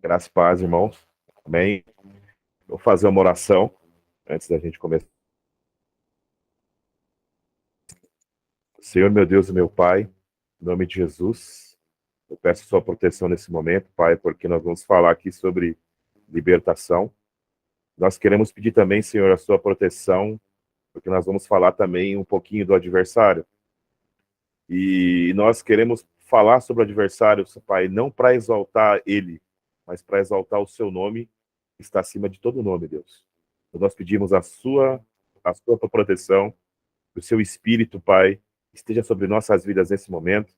Graça e paz, irmãos. Amém. Vou fazer uma oração antes da gente começar. Senhor, meu Deus e meu Pai, em nome de Jesus, eu peço sua proteção nesse momento, Pai, porque nós vamos falar aqui sobre libertação. Nós queremos pedir também, Senhor, a sua proteção, porque nós vamos falar também um pouquinho do adversário. E nós queremos falar sobre o adversário, Pai, não para exaltar ele, mas para exaltar o seu nome, que está acima de todo nome, Deus. Então, nós pedimos a sua proteção, que o seu espírito, Pai, esteja sobre nossas vidas nesse momento.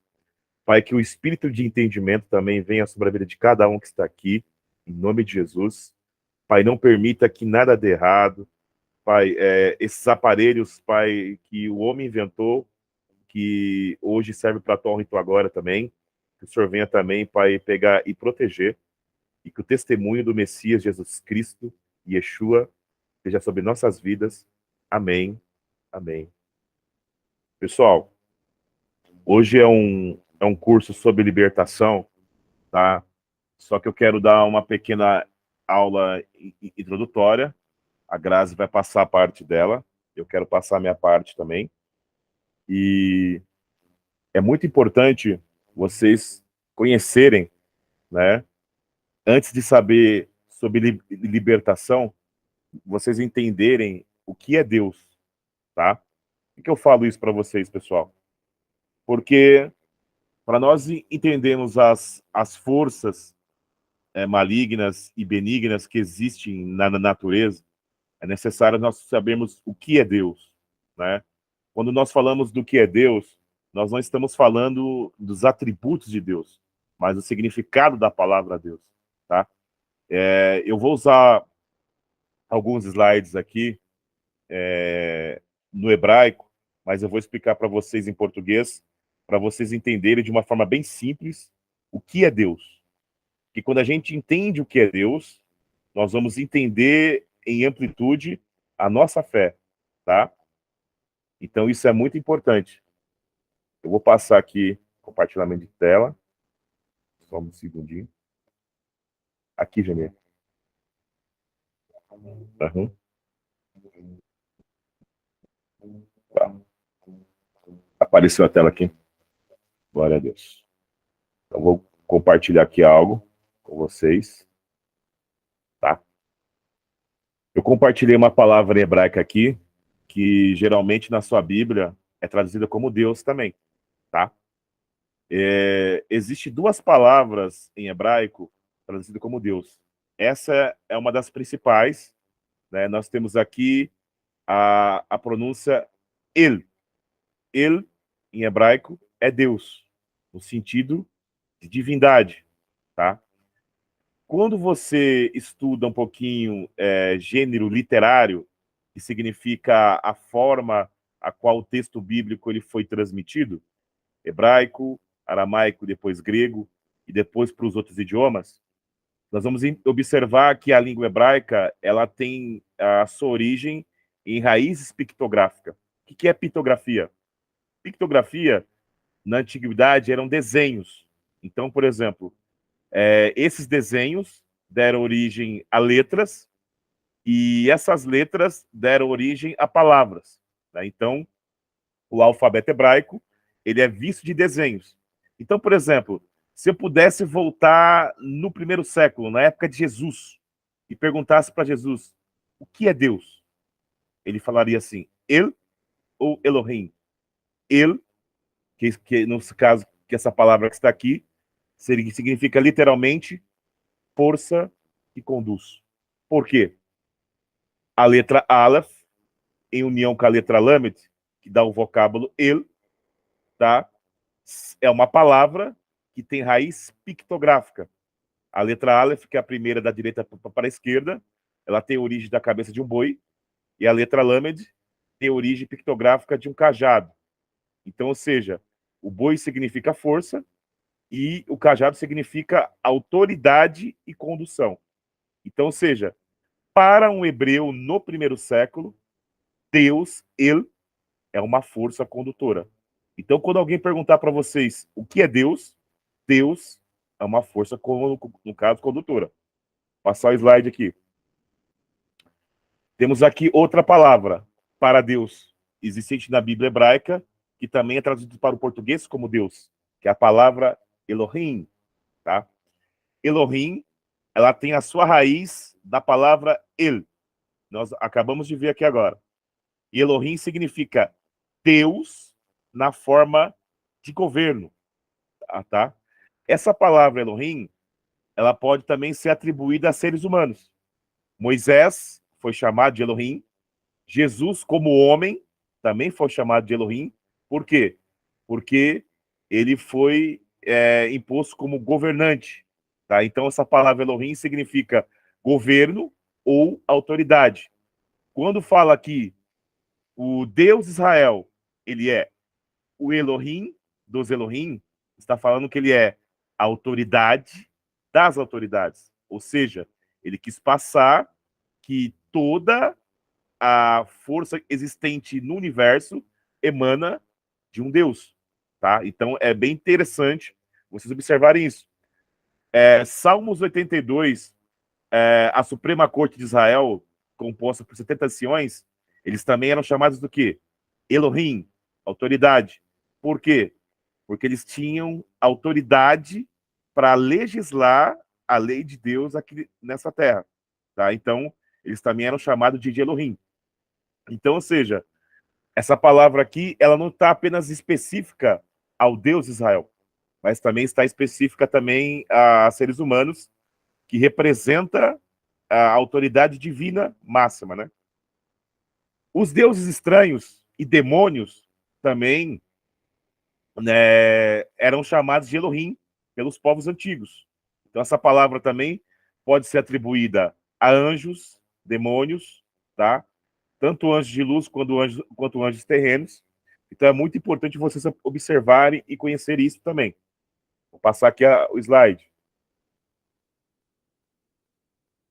Pai, que o espírito de entendimento também venha sobre a vida de cada um que está aqui, em nome de Jesus. Pai, não permita que nada dê errado. Pai, esses aparelhos, Pai, que o homem inventou, que hoje serve para a tua honra e tua glória também, que o Senhor venha também, Pai, pegar e proteger, e que o testemunho do Messias Jesus Cristo, Yeshua, esteja sobre nossas vidas. Amém. Amém. Pessoal, hoje é um curso sobre libertação, tá? Só que eu quero dar uma pequena aula introdutória. A Grazi vai passar a parte dela, eu quero passar a minha parte também. E é muito importante vocês conhecerem, né? Antes de saber sobre libertação, vocês entenderem o que é Deus, tá? Por que eu falo isso para vocês, pessoal? Porque para nós entendermos as forças malignas e benignas que existem na natureza, é necessário nós sabermos o que é Deus, né? Quando nós falamos do que é Deus, nós não estamos falando dos atributos de Deus, mas do significado da palavra Deus, tá? Eu vou usar alguns slides aqui no hebraico, mas eu vou explicar para vocês em português, para vocês entenderem de uma forma bem simples o que é Deus. Que quando a gente entende o que é Deus, nós vamos entender em amplitude a nossa fé, tá? Então isso é muito importante. Eu vou passar aqui compartilhamento de tela. Só um segundinho. Aqui, Janir. Uhum. Tá. Apareceu a tela aqui. Glória a Deus. Então vou compartilhar aqui algo com vocês, tá? Eu compartilhei uma palavra hebraica aqui, que geralmente na sua Bíblia é traduzida como Deus também, tá? Existe duas palavras em hebraico traduzidas como Deus. Essa é uma das principais, né? Nós temos aqui a pronúncia El. El, em hebraico, é Deus, no sentido de divindade, tá? Quando você estuda um pouquinho gênero literário, que significa a forma a qual o texto bíblico ele foi transmitido, hebraico, aramaico, depois grego e depois para os outros idiomas, nós vamos observar que a língua hebraica ela tem a sua origem em raízes pictográficas. O que é pictografia? Pictografia, na antiguidade, eram desenhos. Então, por exemplo, esses desenhos deram origem a letras e essas letras deram origem a palavras, né? Então, o alfabeto hebraico ele é visto de desenhos. Então, por exemplo, se eu pudesse voltar no primeiro século, na época de Jesus, e perguntasse para Jesus o que é Deus, ele falaria assim: El ou Elohim? El, que no caso, que essa palavra que está aqui, significa literalmente força que conduz. Por quê? A letra Aleph, em união com a letra Lamed, que dá o vocábulo El, tá? É uma palavra que tem raiz pictográfica. A letra Aleph, que é a primeira da direita para a esquerda, ela tem origem da cabeça de um boi, e a letra Lamed tem origem pictográfica de um cajado. Então, ou seja, o boi significa força e o cajado significa autoridade e condução. Então, ou seja, para um hebreu no primeiro século, Deus, ele, é uma força condutora. Então, quando alguém perguntar para vocês o que é Deus, Deus é uma força, no caso, condutora. Vou passar o slide aqui. Temos aqui outra palavra para Deus, existente na Bíblia hebraica, que também é traduzida para o português como Deus, que é a palavra Elohim, tá? Elohim, ela tem a sua raiz da palavra El. Nós acabamos de ver aqui agora. E Elohim significa Deus na forma de governo, tá? Essa palavra Elohim, ela pode também ser atribuída a seres humanos. Moisés foi chamado de Elohim. Jesus, como homem, também foi chamado de Elohim. Por quê? Porque ele foi imposto como governante. Tá? Então, essa palavra Elohim significa governo ou autoridade. Quando fala aqui o Deus Israel, ele é o Elohim dos Elohim, está falando que ele é a autoridade das autoridades. Ou seja, ele quis passar que toda a força existente no universo emana de um Deus, tá? Então é bem interessante vocês observarem isso. Salmos 82, a Suprema Corte de Israel, composta por 70 anciões, eles também eram chamados do quê? Elohim, autoridade. Por quê? Porque eles tinham autoridade para legislar a lei de Deus aqui nessa terra, tá? Então, eles também eram chamados de Elohim. Então, ou seja, essa palavra aqui, ela não está apenas específica ao Deus Israel, mas também está específica também a seres humanos, que representa a autoridade divina máxima, né? Os deuses estranhos e demônios também, né, eram chamados de Elohim pelos povos antigos. Então essa palavra também pode ser atribuída a anjos, demônios, tá? Tanto anjos de luz quanto anjos terrenos. Então é muito importante vocês observarem e conhecerem isso também. Vou passar aqui o slide.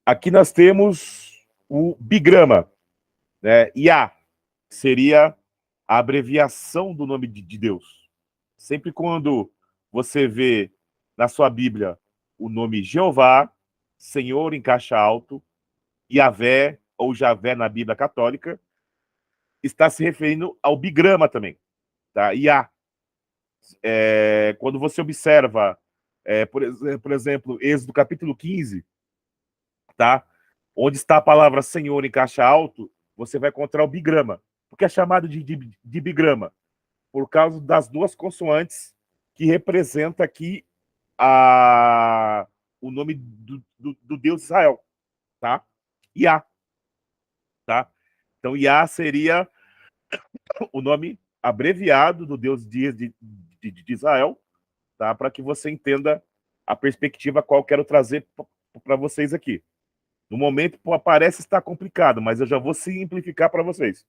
Aqui nós temos o bigrama, né? Iá seria a abreviação do nome de Deus. Sempre quando você vê na sua Bíblia o nome Jeová, Senhor em caixa alto, Yavé ou Javé na Bíblia católica, está se referindo ao bigrama também, tá? Iá. Quando você observa, por exemplo, Êxodo capítulo 15, tá? Onde está a palavra Senhor em caixa alto, você vai encontrar o bigrama. Por que é chamado de bigrama? Por causa das duas consoantes que representa aqui o nome do Deus Israel, tá? Iá, tá? Então, Iá seria o nome abreviado do Deus de Israel, tá? Para que você entenda a perspectiva qual quero trazer para vocês aqui. No momento, parece estar complicado, mas eu já vou simplificar para vocês.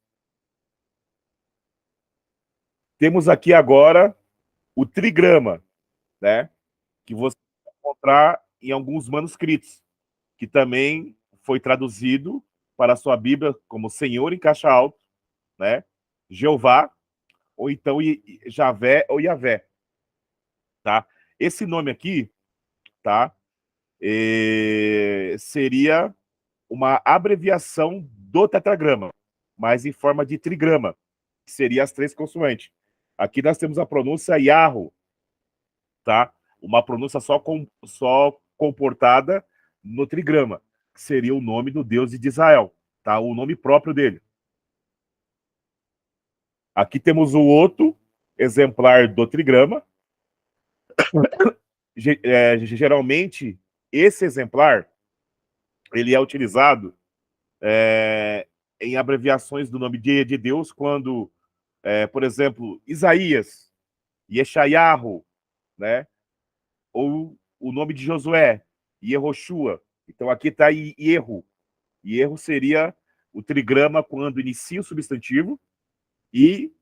Temos aqui agora o trigrama, né? Que você vai encontrar em alguns manuscritos, que também foi traduzido para a sua Bíblia como Senhor em caixa alto, né? Jeová, ou então Javé ou Yavé, tá? Esse nome aqui, tá? Seria uma abreviação do tetragrama, mas em forma de trigrama, que seria as três consoantes. Aqui nós temos a pronúncia Yahoo, tá? Uma pronúncia só comportada no trigrama, que seria o nome do Deus de Israel, tá? O nome próprio dele. Aqui temos o outro exemplar do trigrama. Geralmente, esse exemplar ele é utilizado em abreviações do nome de Deus, quando, por exemplo, Isaías, Yeshayahu, né? Ou o nome de Josué, Yehoshua. Então aqui está Ierro. Ierro seria o trigrama quando inicia o substantivo e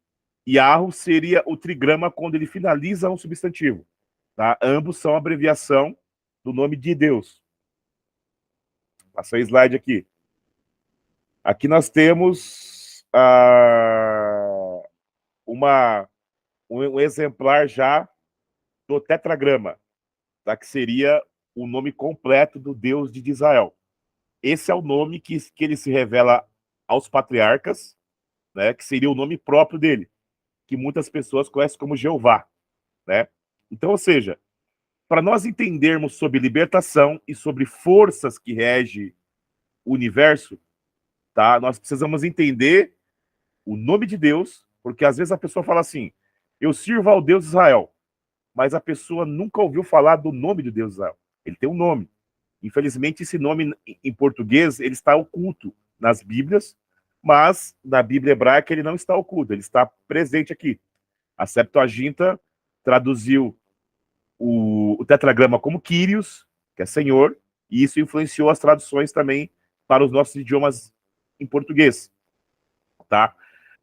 Yarro seria o trigrama quando ele finaliza um substantivo. Tá? Ambos são abreviação do nome de Deus. Passa o slide aqui. Aqui nós temos um exemplar já do tetragrama. tá? Que seria o nome completo do Deus de Israel. Esse é o nome que ele se revela aos patriarcas, né? Que seria o nome próprio dele, que muitas pessoas conhecem como Jeová, né? Então, ou seja, para nós entendermos sobre libertação e sobre forças que regem o universo, tá? Nós precisamos entender o nome de Deus, porque às vezes a pessoa fala assim: eu sirvo ao Deus de Israel, mas a pessoa nunca ouviu falar do nome de Deus de Israel. Ele tem um nome. Infelizmente, esse nome em português ele está oculto nas Bíblias, mas na Bíblia hebraica ele não está oculto, ele está presente aqui. A Septuaginta traduziu o tetragrama como Kyrios, que é Senhor, e isso influenciou as traduções também para os nossos idiomas em português, tá?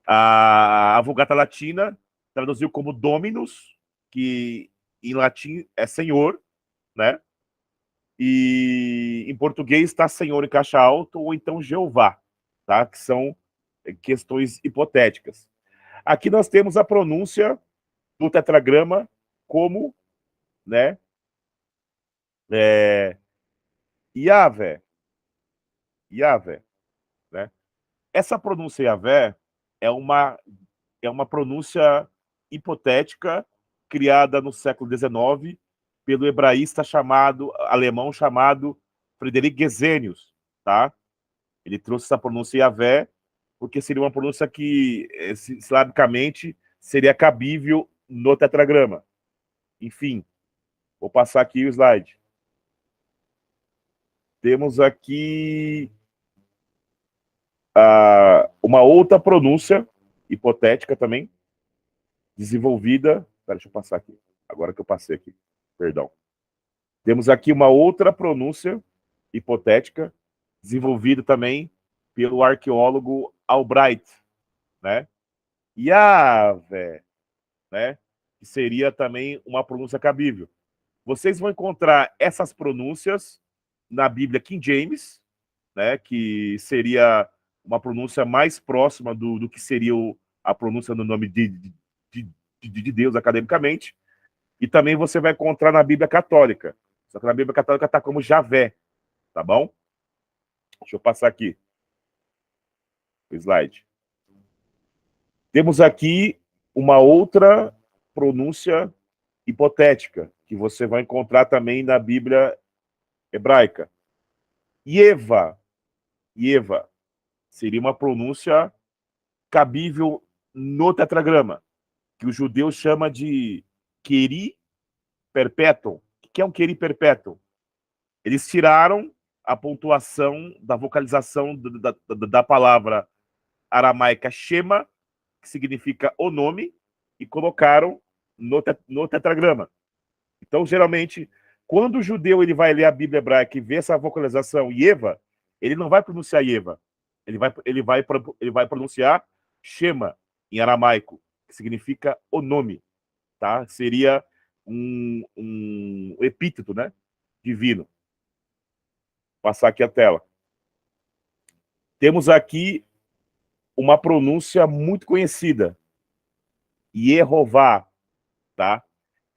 A Vulgata Latina traduziu como Dominus, que em latim é Senhor, né? E em português está Senhor em caixa alta ou então Jeová, tá? Que são questões hipotéticas. Aqui nós temos a pronúncia do tetragrama como, né? Yahvé, Yahvé, né? Essa pronúncia Yahvé é uma pronúncia hipotética criada no século XIX pelo hebraísta alemão chamado Friedrich Gesenius, tá? Ele trouxe essa pronúncia Yahvé porque seria uma pronúncia que, silabicamente, seria cabível no tetragrama. Enfim, vou passar aqui o slide. Temos aqui uma outra pronúncia hipotética também, desenvolvida. Deixa eu passar aqui. Agora que eu passei aqui. Perdão. Temos aqui uma outra pronúncia hipotética, desenvolvida também pelo arqueólogo Albright, né? Yahvé, né? Que seria também uma pronúncia cabível. Vocês vão encontrar essas pronúncias na Bíblia King James, né? Que seria uma pronúncia mais próxima do que seria a pronúncia do nome de Deus academicamente. E também você vai encontrar na Bíblia Católica. Só que na Bíblia Católica está como Javé, tá bom? Deixa eu passar aqui o slide. Temos aqui uma outra pronúncia hipotética, que você vai encontrar também na Bíblia hebraica. Yeva. Yeva seria uma pronúncia cabível no tetragrama, que o judeu chama de Keri Perpétuum. O que é um Keri Perpétuum? Eles tiraram a pontuação da vocalização da palavra aramaica Shema, que significa o nome, e colocaram no tetragrama. Então, geralmente, quando o judeu ele vai ler a Bíblia hebraica e vê essa vocalização Yeva, ele não vai pronunciar Yeva, ele vai pronunciar Shema, em aramaico, que significa o nome, tá? Seria um epíteto, né? Divino. Vou passar aqui a tela. Temos aqui uma pronúncia muito conhecida, Yehová, tá?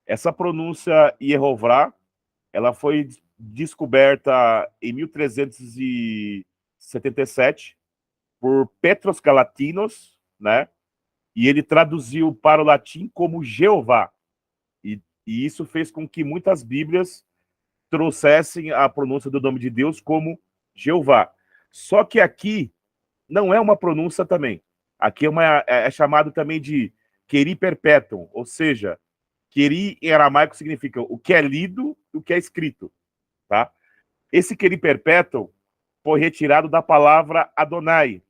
Essa pronúncia Yehová, ela foi descoberta em 1377 por Petros Galatinos, né? E ele traduziu para o latim como Jeová. E isso fez com que muitas Bíblias trouxessem a pronúncia do nome de Deus como Jeová. Só que aqui não é uma pronúncia também. Aqui é chamado também de Keri Perpétuum, ou seja, Keri em aramaico significa o que é lido e o que é escrito, tá? Esse Keri Perpétuum foi retirado da palavra Adonai.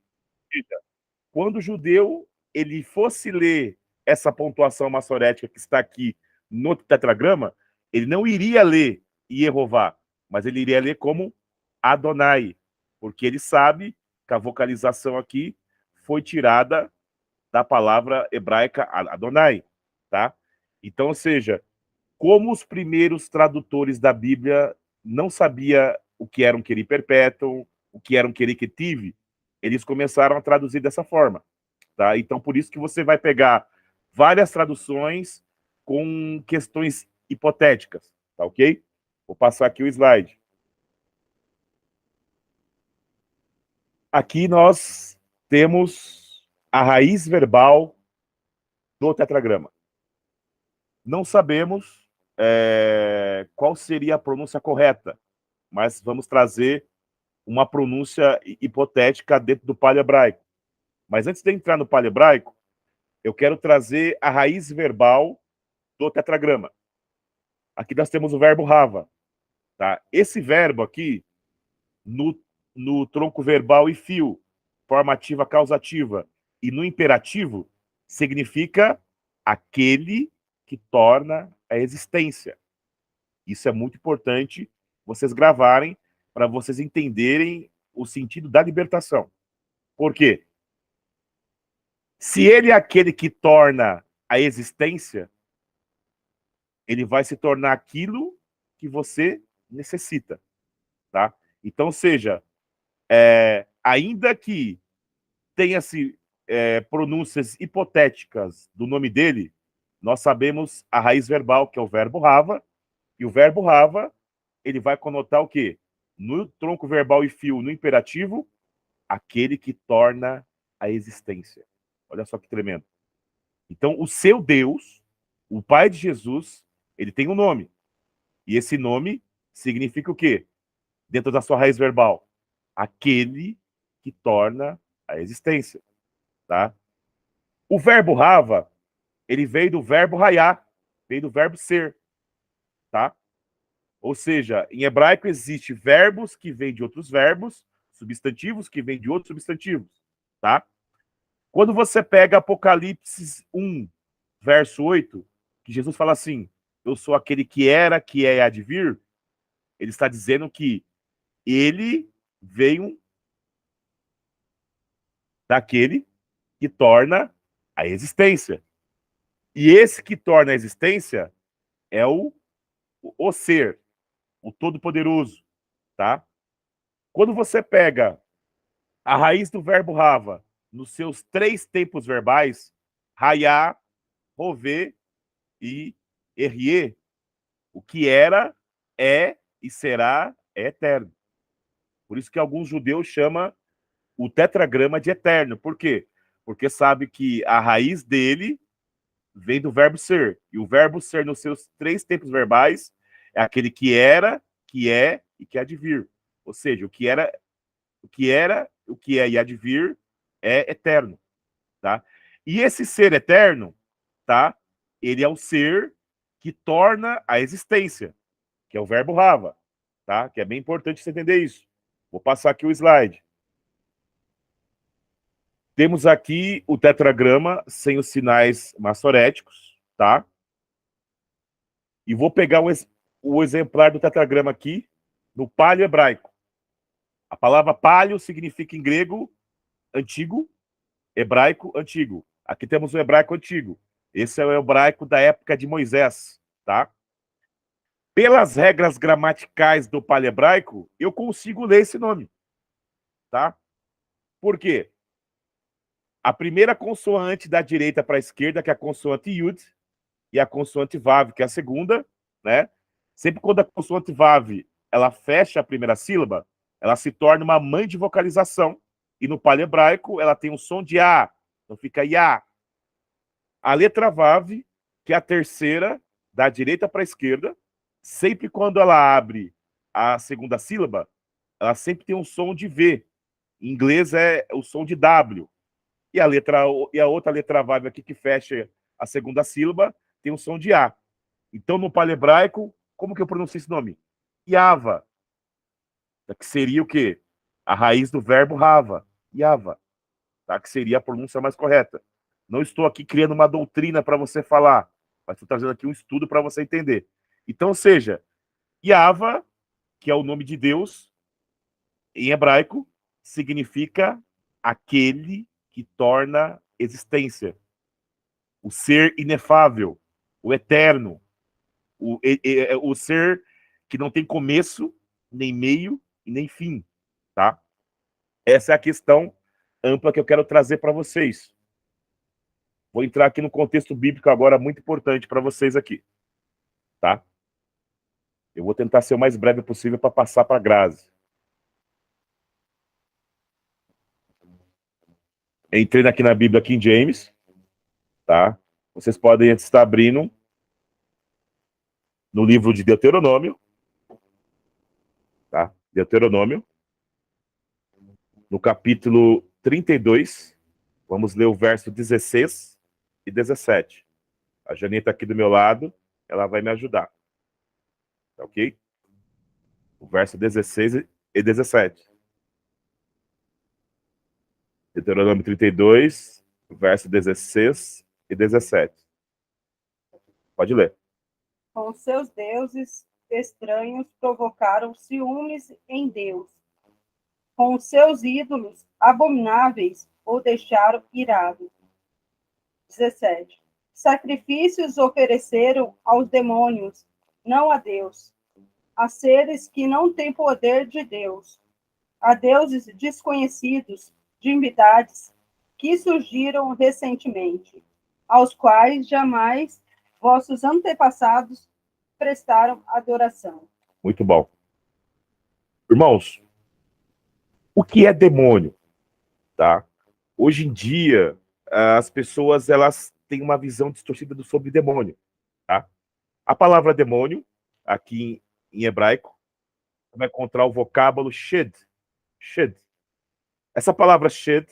Quando o judeu ele fosse ler essa pontuação massorética que está aqui no tetragrama, ele não iria ler Yehová, mas ele iria ler como Adonai, porque ele sabe que a vocalização aqui foi tirada da palavra hebraica Adonai, tá? Então, ou seja, como os primeiros tradutores da Bíblia não sabiam o que era um Keri Perpétuum, o que era um Keri Ketiv, eles começaram a traduzir dessa forma, tá? Então, por isso que você vai pegar várias traduções com questões hipotéticas, Tá ok? Vou passar aqui o slide. Aqui nós temos a raiz verbal do tetragrama. Não sabemos qual seria a pronúncia correta, mas vamos trazer uma pronúncia hipotética dentro do paleo-hebraico. Mas antes de entrar no paleo-hebraico, eu quero trazer a raiz verbal do tetragrama. Aqui nós temos o verbo rava. Tá? Esse verbo aqui, no tronco verbal e fio, forma ativa causativa, e no imperativo, significa aquele que torna a existência. Isso é muito importante vocês gravarem para vocês entenderem o sentido da libertação. Por quê? Se ele é aquele que torna a existência, ele vai se tornar aquilo que você necessita, tá? Então, seja, ainda que tenha-se pronúncias hipotéticas do nome dele, nós sabemos a raiz verbal, que é o verbo rava, e o verbo rava, ele vai conotar o quê? No tronco verbal e fio, no imperativo, aquele que torna a existência. Olha só que tremendo. Então, o seu Deus, o Pai de Jesus, ele tem um nome. E esse nome significa o quê? Dentro da sua raiz verbal. Aquele que torna a existência. Tá? O verbo rava, ele veio do verbo raiar, veio do verbo ser. Tá? Ou seja, em hebraico existe verbos que vêm de outros verbos, substantivos que vêm de outros substantivos. Tá? Quando você pega Apocalipse 1, verso 8, que Jesus fala assim, eu sou aquele que era, que é e há de vir, ele está dizendo que ele veio daquele que torna a existência. E esse que torna a existência é o ser, o Todo-Poderoso, tá? Quando você pega a raiz do verbo rava nos seus 3 tempos verbais, raiar, rover e errier, o que era, é e será é eterno. Por isso que alguns judeus chamam o tetragrama de eterno. Por quê? Porque sabe que a raiz dele vem do verbo ser. E o verbo ser, nos seus 3 tempos verbais, é aquele que era, que é e que há de vir. Ou seja, o que era, o que é e há de vir é eterno. Tá? E esse ser eterno, tá? Ele é o ser que torna a existência, que é o verbo rava, tá? Que é bem importante você entender isso. Vou passar aqui o slide. Temos aqui o tetragrama sem os sinais maçoréticos, tá? E vou pegar o exemplar do tetragrama aqui, no paleo hebraico. A palavra paleo significa em grego antigo, hebraico antigo. Aqui temos o hebraico antigo. Esse é o hebraico da época de Moisés, tá? Pelas regras gramaticais do paleo hebraico, eu consigo ler esse nome, tá? Por quê? A primeira consoante da direita para a esquerda, que é a consoante Yud, e a consoante Vav, que é a segunda, né? Sempre quando a consoante Vav ela fecha a primeira sílaba, ela se torna uma mãe de vocalização. E no paleo hebraico ela tem um som de A, então fica Ya. A letra Vav, que é a terceira, da direita para a esquerda, sempre quando ela abre a segunda sílaba, ela sempre tem um som de V. Em inglês é o som de W. E a outra letra Vav aqui que fecha a segunda sílaba tem um som de A. Então, no paleo hebraico, como que eu pronuncio esse nome? Yava. Que seria o quê? A raiz do verbo rava. Yava. Tá? Que seria a pronúncia mais correta. Não estou aqui criando uma doutrina para você falar, mas estou trazendo aqui um estudo para você entender. Então, seja, Yava, que é o nome de Deus, em hebraico, significa aquele que torna existência. O ser inefável, o eterno, o ser que não tem começo, nem meio e nem fim, tá? Essa é a questão ampla que eu quero trazer para vocês. Vou entrar aqui no contexto bíblico agora muito importante para vocês aqui, tá? Eu vou tentar ser o mais breve possível para passar para a Grazi. Entrei aqui na Bíblia King James, tá? Vocês podem estar abrindo no livro de Deuteronômio, tá? Deuteronômio, no capítulo 32, vamos ler o verso 16 e 17. A Janine está aqui do meu lado, ela vai me ajudar. Tá ok? O verso 16 e 17. Deuteronômio 32, verso 16 e 17. Pode ler. Com seus deuses estranhos provocaram ciúmes em Deus. Com seus ídolos abomináveis o deixaram irado. 17. Sacrifícios ofereceram aos demônios, não a Deus, a seres que não têm poder de Deus, a deuses desconhecidos, divindades que surgiram recentemente, aos quais jamais vossos antepassados prestaram adoração. Muito bom. Irmãos, o que é demônio? Tá? Hoje em dia, as pessoas elas têm uma visão distorcida sobre demônio. Tá? A palavra demônio, aqui em hebraico, vai encontrar o vocábulo shed. Shed. Essa palavra shed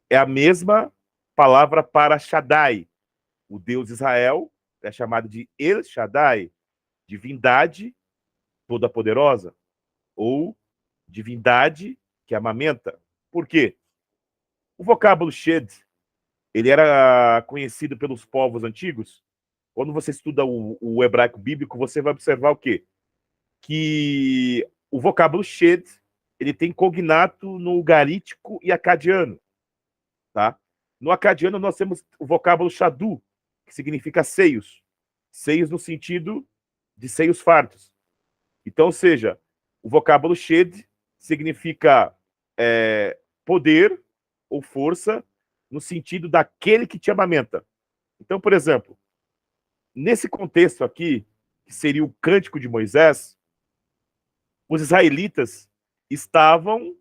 é a mesma palavra para Shaddai. O Deus Israel é chamado de El Shaddai, divindade toda-poderosa, ou divindade que amamenta. Por quê? O vocábulo shed, ele era conhecido pelos povos antigos. Quando você estuda o hebraico bíblico, você vai observar o quê? Que o vocábulo shed, ele tem cognato no ugarítico e acadiano, tá? No acadiano nós temos o vocábulo shadu, que significa seios. Seios no sentido de seios fartos. Então, ou seja, o vocábulo shed significa poder ou força no sentido daquele que te amamenta. Então, por exemplo, nesse contexto aqui, que seria o Cântico de Moisés, os israelitas estavam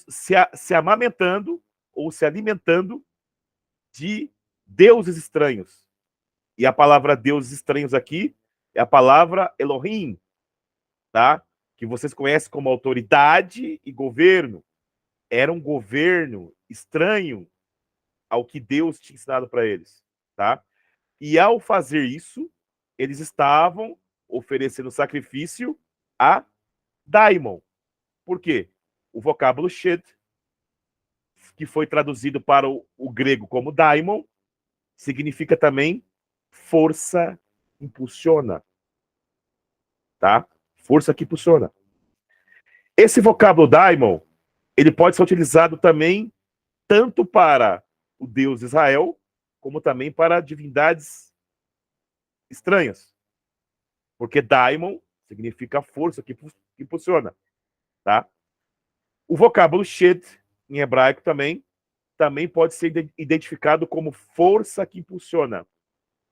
se amamentando ou se alimentando de deuses estranhos. E a palavra deuses estranhos aqui é a palavra Elohim, tá? Que vocês conhecem como autoridade e governo. Era um governo estranho ao que Deus tinha ensinado para eles, tá? E ao fazer isso, eles estavam oferecendo sacrifício a Daimon. Por quê? O vocábulo shed, que foi traduzido para o grego como daimon, significa também força impulsiona, tá? Força que impulsiona. Esse vocábulo daimon, ele pode ser utilizado também tanto para o Deus Israel, como também para divindades estranhas. Porque daimon significa força que impulsiona, tá? O vocábulo shed, em hebraico também pode ser identificado como força que impulsiona,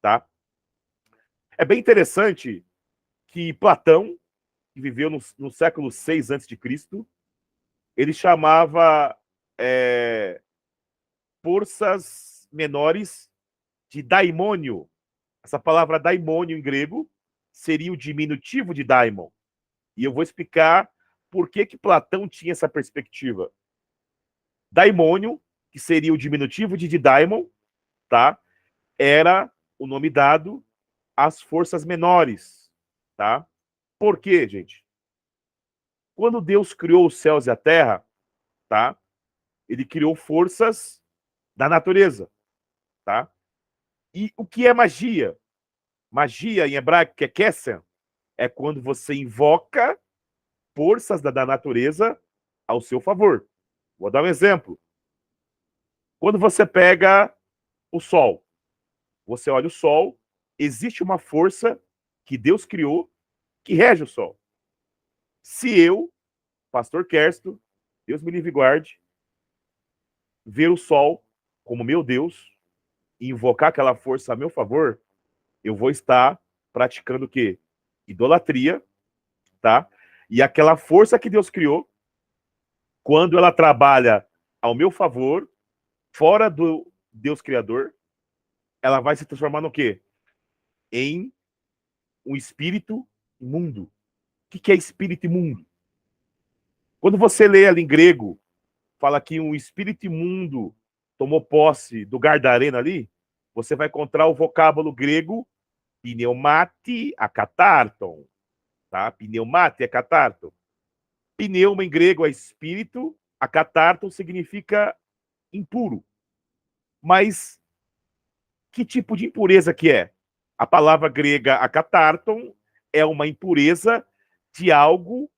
tá? É bem interessante que Platão, que viveu no século 6 a.C., ele chamava forças menores de daimônio. Essa palavra daimônio em grego seria o diminutivo de daimon. E eu vou explicar por que Platão tinha essa perspectiva. Daimônio, que seria o diminutivo de daimon, tá? Era o nome dado às forças menores, tá? Por quê, gente? Quando Deus criou os céus e a terra, tá? Ele criou forças da natureza, tá? E o que é magia? Magia em hebraico, que é Kesem, é quando você invoca forças da natureza ao seu favor. Vou dar um exemplo. Quando você pega o sol, você olha o sol, existe uma força que Deus criou que rege o sol. Se eu, pastor Kersto, Deus me livre e guarde, ver o sol como meu Deus e invocar aquela força a meu favor, eu vou estar praticando o quê? idolatria, tá? E aquela força que Deus criou, quando ela trabalha ao meu favor, fora do Deus Criador, ela vai se transformar no quê? Em um espírito imundo. O que é espírito imundo? Quando você lê ali em grego, fala que um espírito imundo tomou posse do Gardareno ali, você vai encontrar o vocábulo grego pneumati akatarton, tá? Pneumati akatarton. Pneuma em grego é espírito, akatarton significa impuro. Mas que tipo de impureza que é? A palavra grega akatarton é uma impureza de algo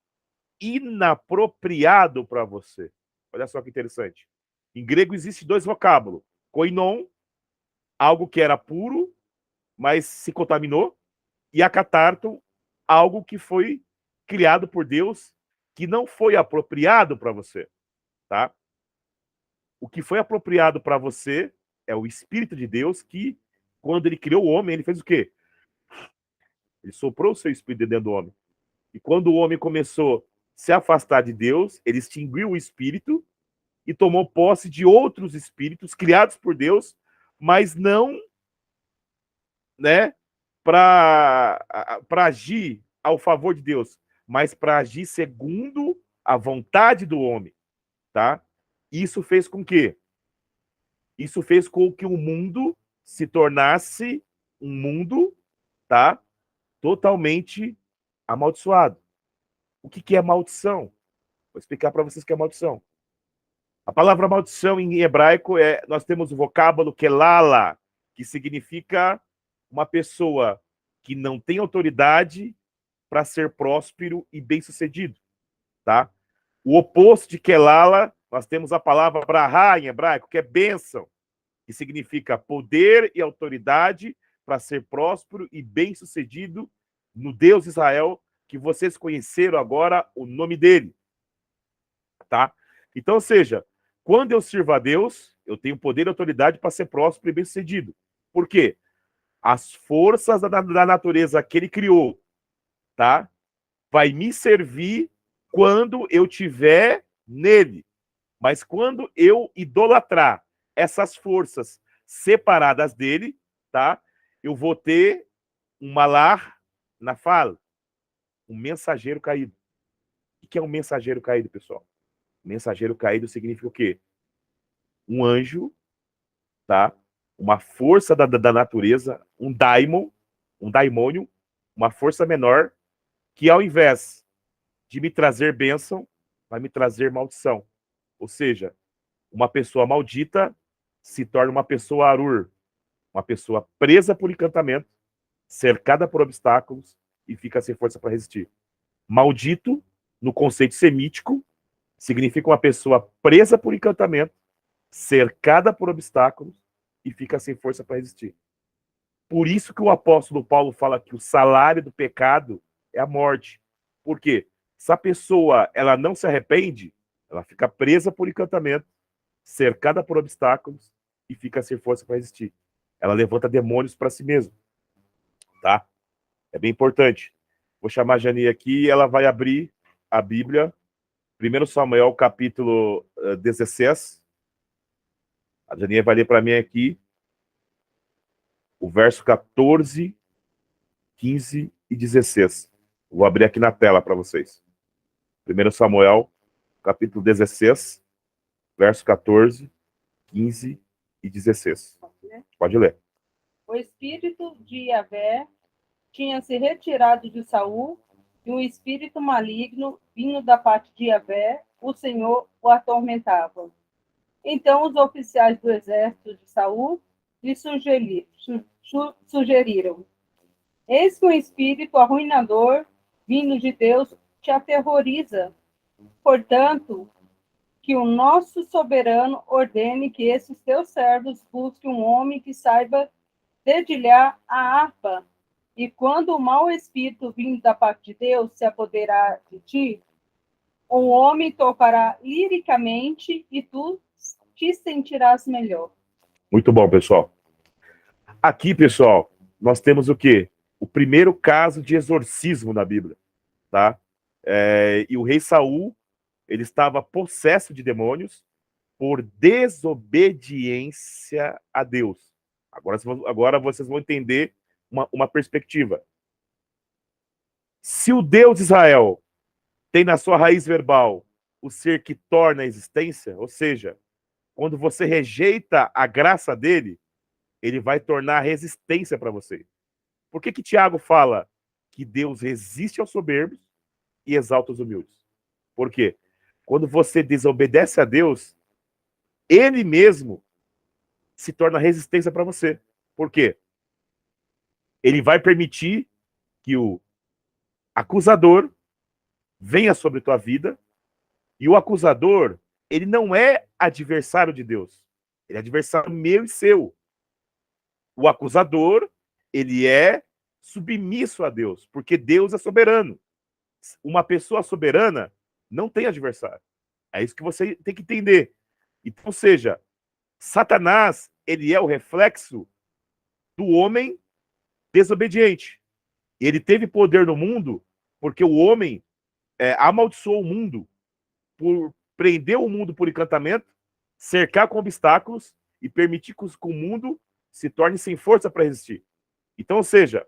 inapropriado para você. Olha só que interessante. Em grego existe dois vocábulos. Koinon, algo que era puro, mas se contaminou, e akatarton, algo que foi criado por Deus, que não foi apropriado para você, tá? O que foi apropriado para você é o Espírito de Deus que, quando ele criou o homem, ele fez o quê? Ele soprou o seu Espírito dentro do homem. E quando o homem começou a se afastar de Deus, ele extinguiu o Espírito e tomou posse de outros espíritos criados por Deus, mas não, né, para agir ao favor de Deus, mas para agir segundo a vontade do homem, tá? Isso fez com que o mundo se tornasse um mundo, tá, totalmente amaldiçoado. O que é maldição? Vou explicar para vocês o que é maldição. A palavra maldição em hebraico nós temos o vocábulo kelala, que significa uma pessoa que não tem autoridade para ser próspero e bem-sucedido, tá? O oposto de kelala, nós temos a palavra brahá em hebraico, que é bênção, que significa poder e autoridade para ser próspero e bem-sucedido no Deus Israel, que vocês conheceram agora o nome dele, tá? Então, ou seja, quando eu sirvo a Deus, eu tenho poder e autoridade para ser próspero e bem-sucedido. Por quê? As forças da natureza que ele criou, tá? Vai me servir quando eu tiver nele. Mas quando eu idolatrar essas forças separadas dele, tá? Eu vou ter um malar na fala, um mensageiro caído. O que é um mensageiro caído, pessoal? Mensageiro caído significa o quê? Um anjo, tá? Uma força da natureza, um daimônio, uma força menor, que ao invés de me trazer bênção, vai me trazer maldição. Ou seja, uma pessoa maldita se torna uma pessoa arur, uma pessoa presa por encantamento, cercada por obstáculos e fica sem força para resistir. Maldito, no conceito semítico, significa uma pessoa presa por encantamento, cercada por obstáculos e fica sem força para resistir. Por isso que o apóstolo Paulo fala que o salário do pecado é a morte. Por quê? Se a pessoa ela não se arrepende, ela fica presa por encantamento, cercada por obstáculos e fica sem força para resistir. Ela levanta demônios para si mesma, tá? É bem importante. Vou chamar a Jani aqui e ela vai abrir a Bíblia, 1 Samuel, capítulo 16. A Jani vai ler para mim aqui o verso 14, 15 e 16. Vou abrir aqui na tela para vocês. 1 Samuel, capítulo 16, verso 14, 15 e 16. Pode ler. O espírito de Yahvé tinha se retirado de Saul, e um espírito maligno, vindo da parte de Yahvé, o Senhor o atormentava. Então os oficiais do exército de Saul lhe sugeriram: eis que um espírito arruinador, vindo de Deus, te aterroriza. Portanto, que o nosso soberano ordene que esses teus servos busquem um homem que saiba dedilhar a harpa. E quando o mau espírito vindo da parte de Deus se apoderar de ti, um homem tocará liricamente e tu te sentirás melhor. Muito bom, pessoal. Aqui, pessoal, nós temos o quê? o primeiro caso de exorcismo na Bíblia, tá? E o rei Saul, ele estava possesso de demônios por desobediência a Deus. Agora vocês vão entender uma perspectiva. Se o Deus de Israel tem na sua raiz verbal o ser que torna a existência, ou seja, quando você rejeita a graça dele, ele vai tornar resistência para você. Por que Tiago fala que Deus resiste aos soberbos e exalta os humildes? Por quê? Quando você desobedece a Deus, ele mesmo se torna resistência para você. Por quê? Ele vai permitir que o acusador venha sobre tua vida, e o acusador, ele não é adversário de Deus. Ele é adversário meu e seu. O acusador, ele é submisso a Deus, porque Deus é soberano. Uma pessoa soberana não tem adversário. É isso que você tem que entender. Então, ou seja, Satanás, ele é o reflexo do homem desobediente. Ele teve poder no mundo porque o homem amaldiçoou o mundo por prender o mundo por encantamento, cercar com obstáculos e permitir que o mundo se torne sem força para resistir. Então, ou seja,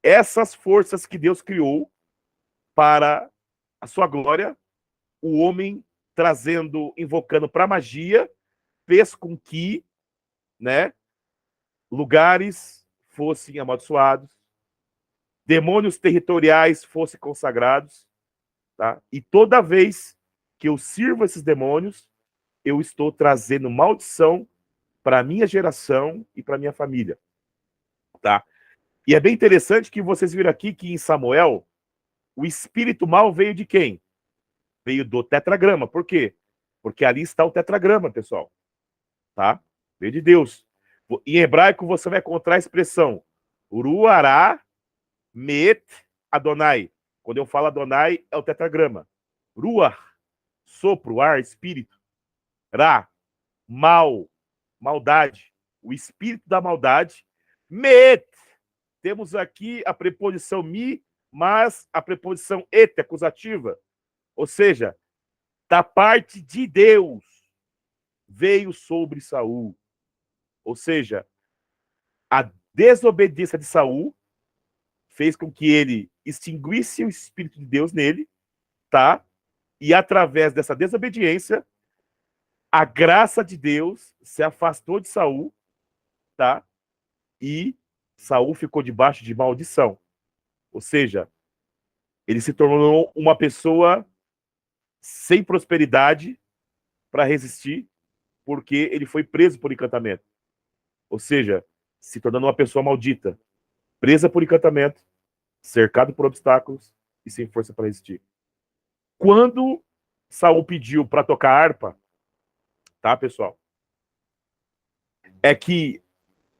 essas forças que Deus criou para a sua glória, o homem trazendo, invocando para a magia, fez com que, né, lugares fossem amaldiçoados, demônios territoriais fossem consagrados, tá? E toda vez que eu sirvo esses demônios, eu estou trazendo maldição para a minha geração e para a minha família, tá? E é bem interessante que vocês viram aqui que em Samuel, o espírito mal veio de quem? Veio do tetragrama. Por quê? Porque ali está o tetragrama, pessoal. Tá? Veio de Deus. Em hebraico você vai encontrar a expressão Ruará Met Adonai. Quando eu falo Adonai, é o tetragrama. Ruar, sopro, ar, espírito. Ra, mal, maldade. O espírito da maldade. Met. Temos aqui a preposição mi, mas a preposição et, acusativa. Ou seja, da parte de Deus veio sobre Saul. Ou seja, a desobediência de Saul fez com que ele extinguisse o Espírito de Deus nele, tá? E através dessa desobediência, a graça de Deus se afastou de Saul, tá? E Saul ficou debaixo de maldição. Ou seja, ele se tornou uma pessoa sem prosperidade para resistir, porque ele foi preso por encantamento. Ou seja, se tornando uma pessoa maldita, presa por encantamento, cercado por obstáculos e sem força para resistir. Quando Saul pediu para tocar harpa, tá, pessoal? É que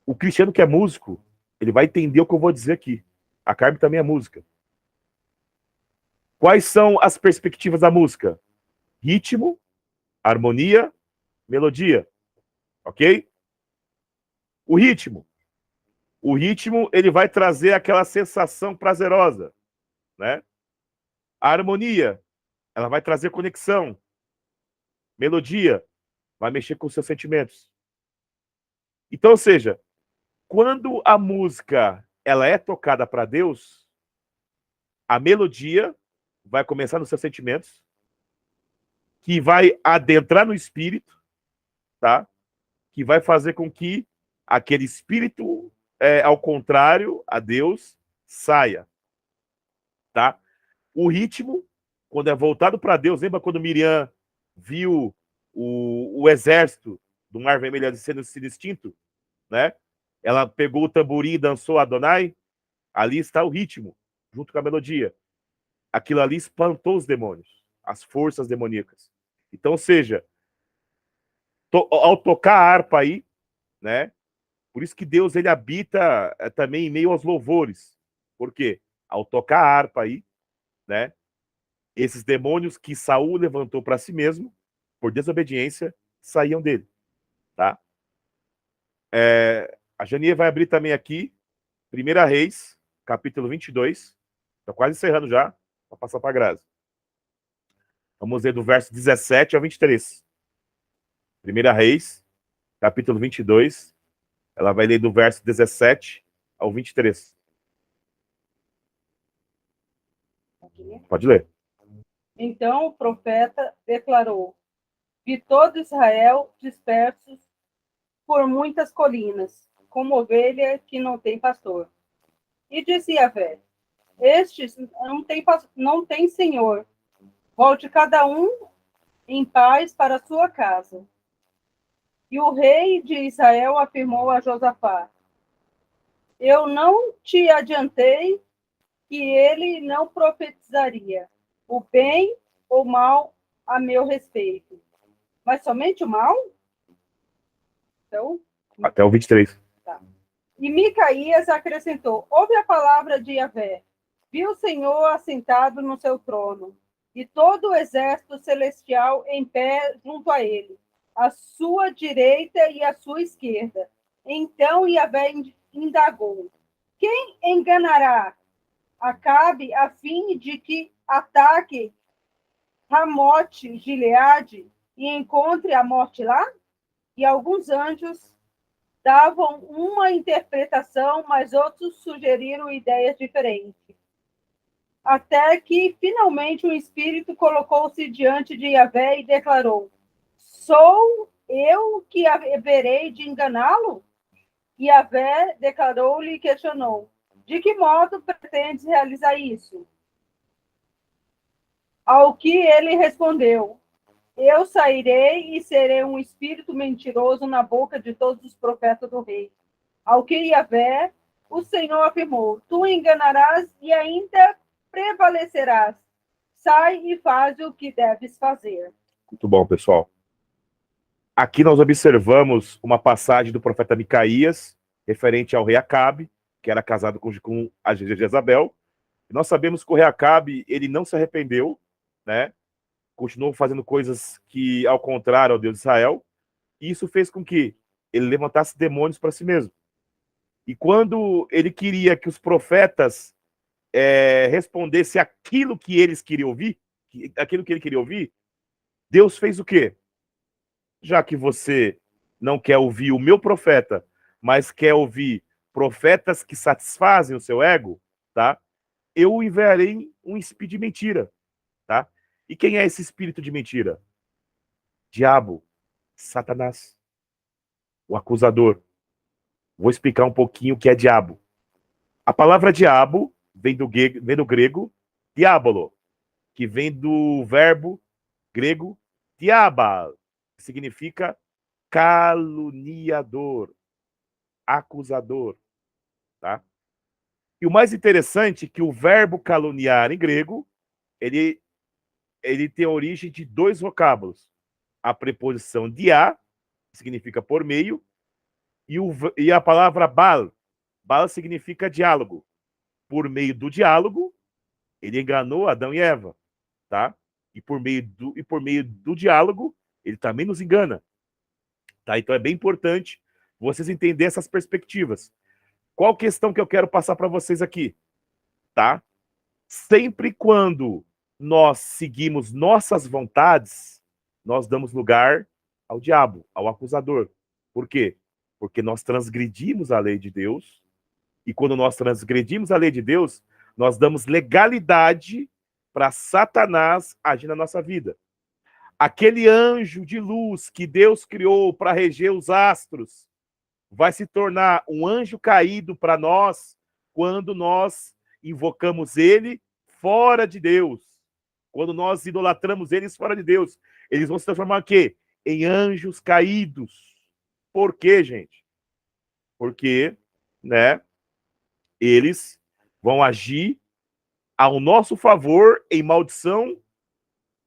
o cristiano que é músico, ele vai entender o que eu vou dizer aqui. A Carmen também é música. Quais são as perspectivas da música? Ritmo, harmonia, melodia. Ok? O ritmo, ele vai trazer aquela sensação prazerosa, né? A harmonia, ela vai trazer conexão. Melodia, vai mexer com os seus sentimentos. Então, ou seja, quando a música ela é tocada para Deus, a melodia vai começar nos seus sentimentos, que vai adentrar no espírito, tá? Que vai fazer com que aquele espírito, ao contrário a Deus, saia, tá? O ritmo, quando é voltado para Deus, lembra quando Miriam viu o exército do Mar Vermelho sendo extinto, né? Ela pegou o tamborim e dançou Adonai. Ali está o ritmo, junto com a melodia. Aquilo ali espantou os demônios, as forças demoníacas. Então, ou seja, ao tocar a harpa aí, né? Por isso que Deus ele habita também em meio aos louvores. Por quê? Ao tocar a harpa aí, né? Esses demônios que Saul levantou para si mesmo, por desobediência, saíam dele, tá? A Jania vai abrir também aqui, 1 Reis, capítulo 22. Estou quase encerrando já, para passar para a Grazi. Vamos ler do verso 17 ao 23. 1 Reis, capítulo 22. Ela vai ler do verso 17 ao 23. Pode ler. Então o profeta declarou: vi todo Israel dispersos por muitas colinas, como ovelha que não tem pastor. E disse Yahvé: estes não têm senhor. Volte cada um em paz para sua casa. E o rei de Israel afirmou a Josafá: eu não te adiantei que ele não profetizaria o bem ou mal a meu respeito, mas somente o mal? Então, Até o 23. tá. E Micaías acrescentou: ouve a palavra de Yahvé. Viu o Senhor assentado no seu trono, e todo o exército celestial em pé junto a ele, à sua direita e à sua esquerda. Então Yahvé indagou: quem enganará Acabe a fim de que ataque Ramote Gileade e encontre a morte lá? E alguns anjos davam uma interpretação, mas outros sugeriram ideias diferentes. Até que, finalmente, o Espírito colocou-se diante de Yahvé e declarou: sou eu que haverei de enganá-lo? E Yahvé declarou-lhe e questionou: de que modo pretendes realizar isso? Ao que ele respondeu: eu sairei e serei um espírito mentiroso na boca de todos os profetas do rei. Ao que Yahvé, o Senhor afirmou: tu enganarás e ainda prevalecerás. Sai e faz o que deves fazer. Muito bom, pessoal. Aqui nós observamos uma passagem do profeta Micaías, referente ao rei Acabe, que era casado com a Jezabel. E nós sabemos que o rei Acabe, ele não se arrependeu, né? Continuou fazendo coisas que, ao contrário ao Deus de Israel, e isso fez com que ele levantasse demônios para si mesmo. E quando ele queria que os profetas respondessem aquilo que eles queriam ouvir, aquilo que ele queria ouvir, Deus fez o quê? Já que você não quer ouvir o meu profeta, mas quer ouvir profetas que satisfazem o seu ego, tá? Eu enviarei um espírito de mentira, tá? E quem é esse espírito de mentira? Diabo, Satanás, o acusador. Vou explicar um pouquinho o que é diabo. A palavra diabo vem do grego diabolo, que vem do verbo grego diaba, que significa caluniador, acusador, tá? E o mais interessante é que o verbo caluniar em grego, ele tem origem de dois vocábulos. A preposição dia, que significa por meio, e a palavra bal. Bal significa diálogo. Por meio do diálogo, ele enganou Adão e Eva, tá? E por meio do diálogo, ele também nos engana, tá? Então é bem importante vocês entenderem essas perspectivas. Qual questão que eu quero passar para vocês aqui, tá? Sempre quando nós seguimos nossas vontades, nós damos lugar ao diabo, ao acusador. Por quê? Porque nós transgredimos a lei de Deus, e quando nós transgredimos a lei de Deus, nós damos legalidade para Satanás agir na nossa vida. Aquele anjo de luz que Deus criou para reger os astros vai se tornar um anjo caído para nós quando nós invocamos ele fora de Deus. Quando nós idolatramos eles fora de Deus. Eles vão se transformar em quê? Em anjos caídos. Por quê, gente? Porque, né, eles vão agir ao nosso favor em maldição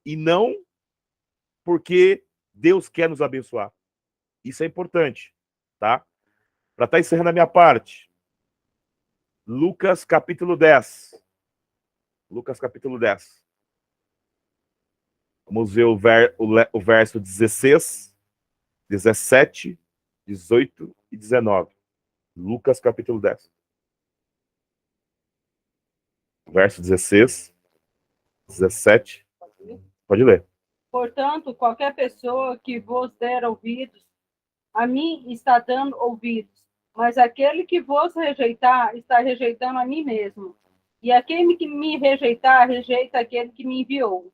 e não porque Deus quer nos abençoar. Isso é importante, tá? Para estar encerrando a minha parte, Lucas capítulo 10. Lucas capítulo 10. Vamos ver o verso 16, 17, 18 e 19. Lucas capítulo 10. verso 16, 17. Pode ler. Portanto, qualquer pessoa que vos der ouvidos, a mim está dando ouvidos, mas aquele que vos rejeitar, está rejeitando a mim mesmo. E aquele que me rejeitar, rejeita aquele que me enviou.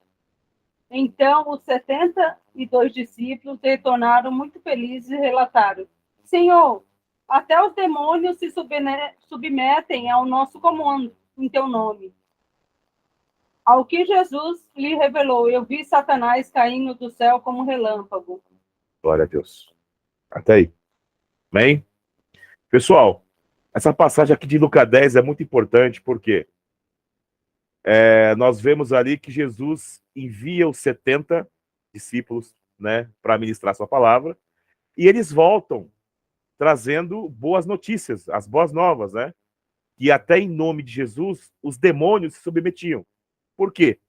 Então os 72 discípulos retornaram muito felizes e relataram: Senhor, até os demônios se submetem ao nosso comando em teu nome. Ao que Jesus lhe revelou: Eu vi Satanás caindo do céu como um relâmpago. Glória a Deus. Até aí. Amém? Pessoal, essa passagem aqui de Lucas 10 é muito importante porque nós vemos ali que Jesus envia os 70 discípulos, né, para ministrar sua palavra, e eles voltam trazendo boas notícias, as boas novas, né? E até em nome de Jesus, os demônios se submetiam. Por quê?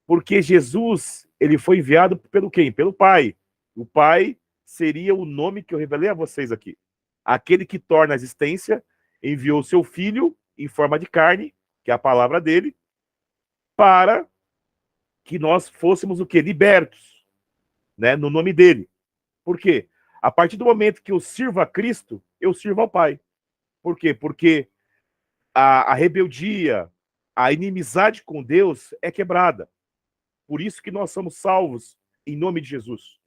Porque Jesus, ele foi enviado pelo quem? Pelo Pai. O Pai seria o nome que eu revelei a vocês aqui. Aquele que torna a existência, enviou seu Filho em forma de carne, que é a palavra dele, para que nós fôssemos o quê? Libertos, né? No nome dele. Por quê? A partir do momento que eu sirvo a Cristo, eu sirvo ao Pai. Por quê? Porque a rebeldia, a inimizade com Deus é quebrada. Por isso que nós somos salvos em nome de Jesus.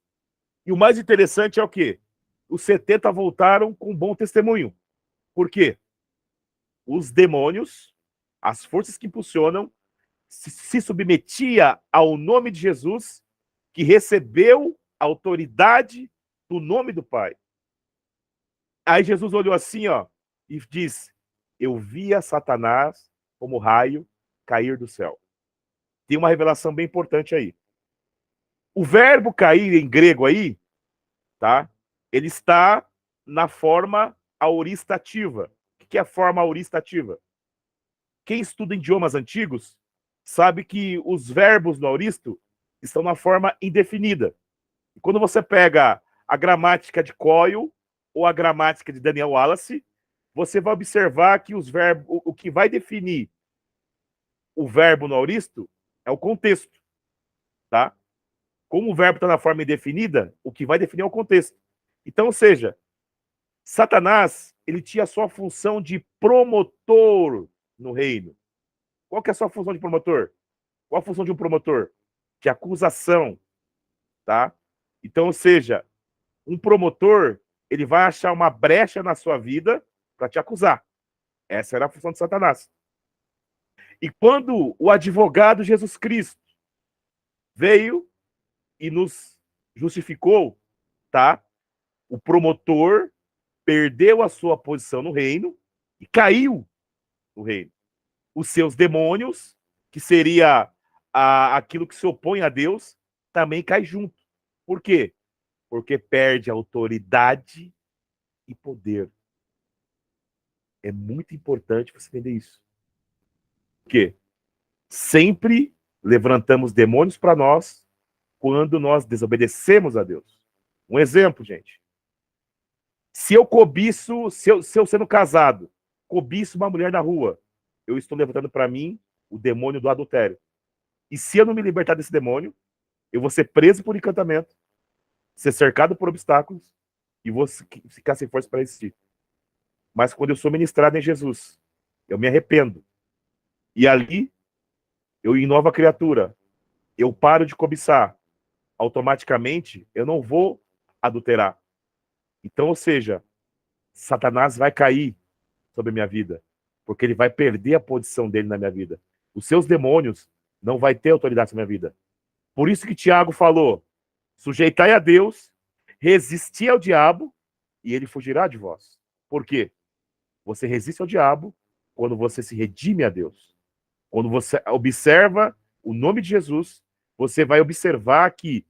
E o mais interessante é o quê? Os 70 voltaram com um bom testemunho. Por quê? Os demônios, as forças que impulsionam, se submetia ao nome de Jesus, que recebeu a autoridade do nome do Pai. Aí Jesus olhou assim, ó, e diz: eu via Satanás como raio cair do céu. Tem uma revelação bem importante aí. O verbo cair em grego aí, tá? Ele está na forma auristativa. O que é a forma auristativa? Quem estuda idiomas antigos sabe que os verbos no auristo estão na forma indefinida. E quando você pega a gramática de Coyle ou a gramática de Daniel Wallace, você vai observar que os verbos, o que vai definir o verbo no auristo é o contexto, tá? Como o verbo está na forma indefinida, o que vai definir é o contexto. Então, ou seja, Satanás, ele tinha a sua função de promotor no reino. Qual que é a sua função de promotor? Qual a função de um promotor? De acusação, tá? Então, ou seja, um promotor, ele vai achar uma brecha na sua vida para te acusar. Essa era a função de Satanás. E quando o advogado Jesus Cristo veio e nos justificou, tá? O promotor perdeu a sua posição no reino e caiu no reino. Os seus demônios, que seria aquilo que se opõe a Deus, também cai junto. Por quê? Porque perde autoridade e poder. É muito importante você entender isso. Porque sempre levantamos demônios para nós quando nós desobedecemos a Deus. Um exemplo, gente. Se eu cobiço, se eu sendo casado, cobiço uma mulher na rua, eu estou levantando para mim o demônio do adultério. E se eu não me libertar desse demônio, eu vou ser preso por encantamento, ser cercado por obstáculos e vou ficar sem força para resistir. Mas quando eu sou ministrado em Jesus, eu me arrependo. E ali, eu em nova criatura, eu paro de cobiçar. Automaticamente, eu não vou adulterar. Então, ou seja, Satanás vai cair sobre a minha vida, porque ele vai perder a posição dele na minha vida. Os seus demônios não vai ter autoridade na minha vida. Por isso que Tiago falou: sujeitai a Deus, resisti ao diabo, e ele fugirá de vós. Por quê? Você resiste ao diabo quando você se redime a Deus. Quando você observa o nome de Jesus, você vai observar que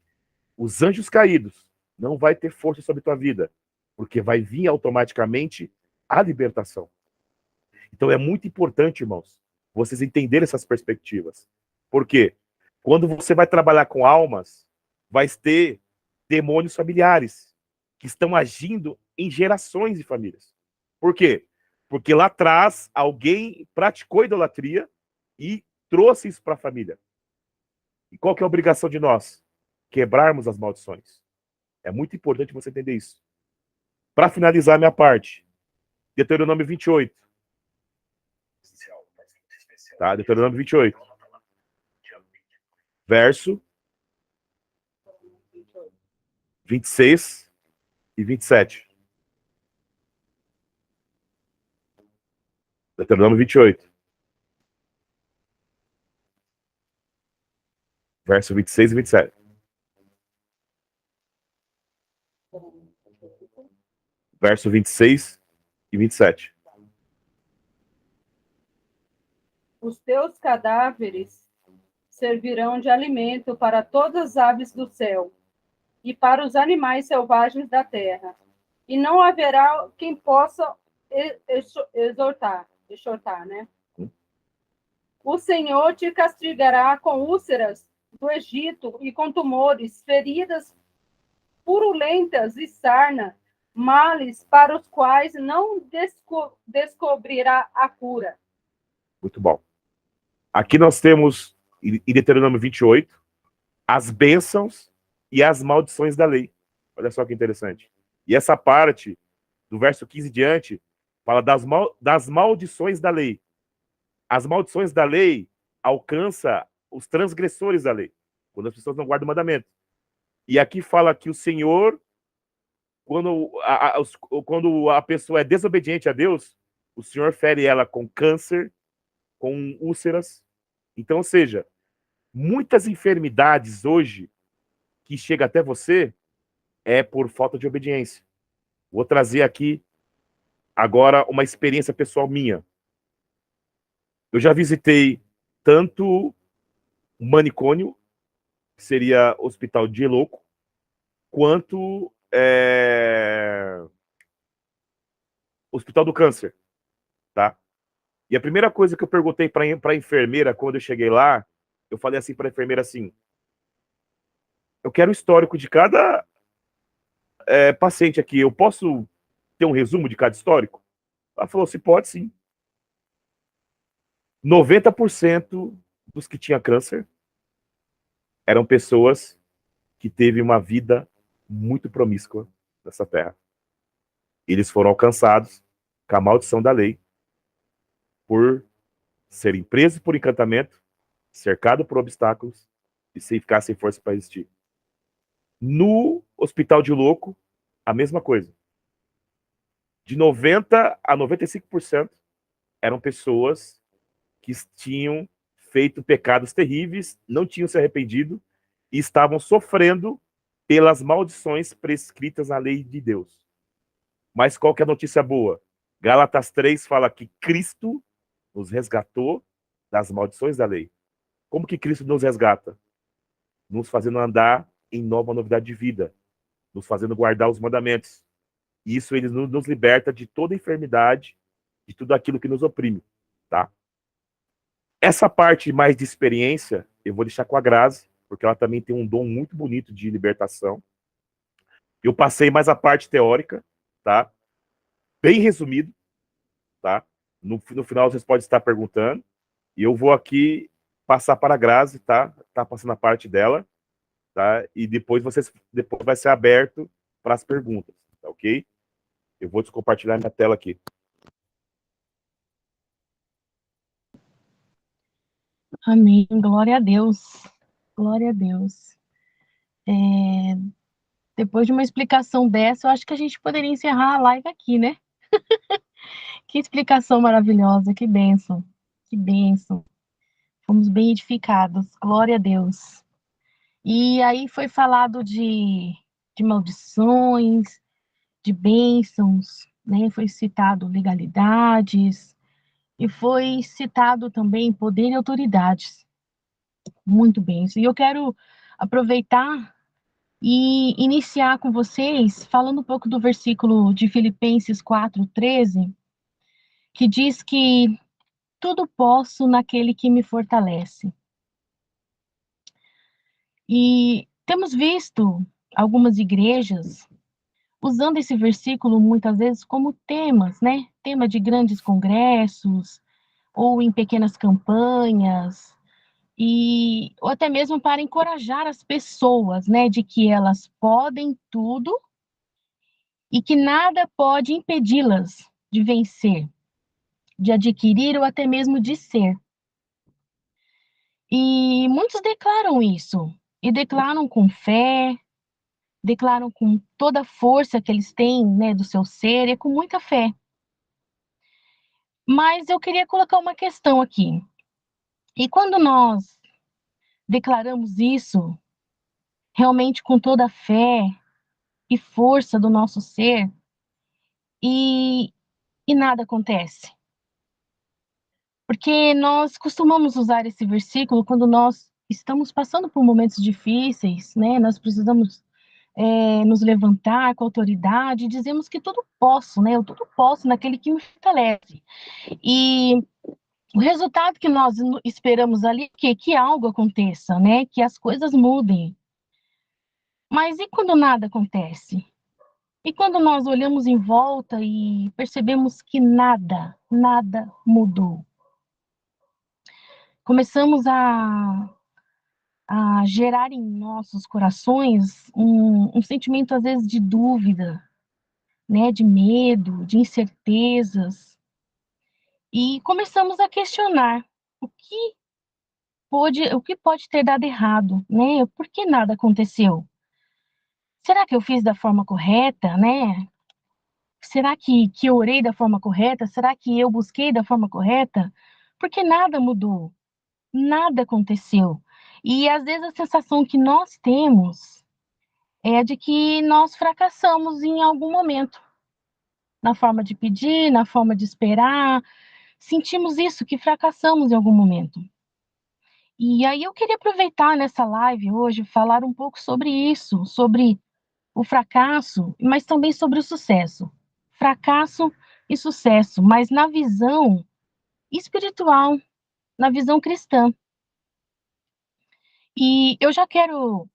os anjos caídos não vai ter força sobre a tua vida, porque vai vir automaticamente a libertação. Então é muito importante, irmãos, vocês entenderem essas perspectivas. Por quê? Quando você vai trabalhar com almas, vai ter demônios familiares que estão agindo em gerações de famílias. Por quê? Porque lá atrás alguém praticou idolatria e trouxe isso para a família. E qual que é a obrigação de nós? Quebrarmos as maldições. É muito importante você entender isso. Para finalizar a minha parte, Deuteronômio 28. Tá? Deuteronômio 28. Verso 26 e 27. Deuteronômio 28. Verso 26 e 27. Verso 26 e 27. Os teus cadáveres servirão de alimento para todas as aves do céu e para os animais selvagens da terra. E não haverá quem possa exortar, né? O Senhor te castigará com úlceras do Egito e com tumores, feridas purulentas e sarna, males para os quais não descobrirá a cura. Muito bom. Aqui nós temos, em Deuteronômio 28, as bênçãos e as maldições da lei. Olha só que interessante. E essa parte, do verso 15 em diante, fala das maldições da lei. As maldições da lei alcançam os transgressores da lei, quando as pessoas não guardam o mandamento. E aqui fala que o Senhor, quando a pessoa é desobediente a Deus, o Senhor fere ela com câncer, com úlceras. Então, ou seja, muitas enfermidades hoje que chegam até você é por falta de obediência. Vou trazer aqui agora uma experiência pessoal minha. Eu já visitei tanto um manicômio, que seria hospital de louco, quanto hospital do câncer, tá? E a primeira coisa que eu perguntei para a enfermeira quando eu cheguei lá, eu falei assim para a enfermeira assim: eu quero o histórico de cada paciente aqui. Eu posso ter um resumo de cada histórico? Ela falou assim: pode sim. 90% dos que tinham câncer eram pessoas que teve uma vida muito promíscua nessa terra. Eles foram alcançados com a maldição da lei por serem presos por encantamento, cercados por obstáculos e sem ficar sem força para existir. No hospital de louco, a mesma coisa. De 90 a 95% eram pessoas que tinham feito pecados terríveis, não tinham se arrependido e estavam sofrendo pelas maldições prescritas na lei de Deus. Mas qual que é a notícia boa? Gálatas 3 fala que Cristo nos resgatou das maldições da lei. Como que Cristo nos resgata? Nos fazendo andar em nova novidade de vida, nos fazendo guardar os mandamentos. E isso ele nos liberta de toda enfermidade, de tudo aquilo que nos oprime, tá? Essa parte mais de experiência, eu vou deixar com a Grazi, porque ela também tem um dom muito bonito de libertação. Eu passei mais a parte teórica, tá? Bem resumido, tá? No final vocês podem estar perguntando. E eu vou aqui passar para a Grazi, tá? Tá passando a parte dela, tá? E depois vai ser aberto para as perguntas, tá ok? Eu vou descompartilhar minha tela aqui. Amém. Glória a Deus. Glória a Deus. Depois de uma explicação dessa, eu acho que a gente poderia encerrar a live aqui, né? Que explicação maravilhosa, que bênção. Que bênção. Fomos bem edificados. Glória a Deus. E aí foi falado de maldições, de bênçãos, né? Foi citado legalidades e foi citado também poder e autoridades. Muito bem. E eu quero aproveitar e iniciar com vocês falando um pouco do versículo de Filipenses 4:13, que diz que tudo posso naquele que me fortalece. E temos visto algumas igrejas usando esse versículo muitas vezes como temas, né? Tema de grandes congressos, ou em pequenas campanhas, ou até mesmo para encorajar as pessoas, né, de que elas podem tudo e que nada pode impedi-las de vencer, de adquirir ou até mesmo de ser. E muitos declaram isso, e declaram com fé, declaram com toda a força que eles têm, né, do seu ser, e com muita fé. Mas eu queria colocar uma questão aqui. E quando nós declaramos isso, realmente com toda a fé e força do nosso ser, e, e nada acontece? Porque nós costumamos usar esse versículo quando nós estamos passando por momentos difíceis, né? Nós precisamos nos levantar com autoridade e dizemos que tudo posso, né? Eu tudo posso naquele que me fortalece. E o resultado que nós esperamos ali é que algo aconteça, né? Que as coisas mudem. Mas e quando nada acontece? E quando nós olhamos em volta e percebemos que nada mudou? Começamos a gerar em nossos corações um sentimento, às vezes, de dúvida, né? De medo, de incertezas. E começamos a questionar o que pode ter dado errado, né? Por que nada aconteceu? Será que eu fiz da forma correta, né? Será que eu orei da forma correta? Será que eu busquei da forma correta? Porque nada mudou, nada aconteceu. E às vezes a sensação que nós temos é de que nós fracassamos em algum momento, na forma de pedir, na forma de esperar. Sentimos isso, que fracassamos em algum momento. E aí eu queria aproveitar nessa live hoje, falar um pouco sobre isso, sobre o fracasso, mas também sobre o sucesso. Fracasso e sucesso, mas na visão espiritual, na visão cristã. E eu já quero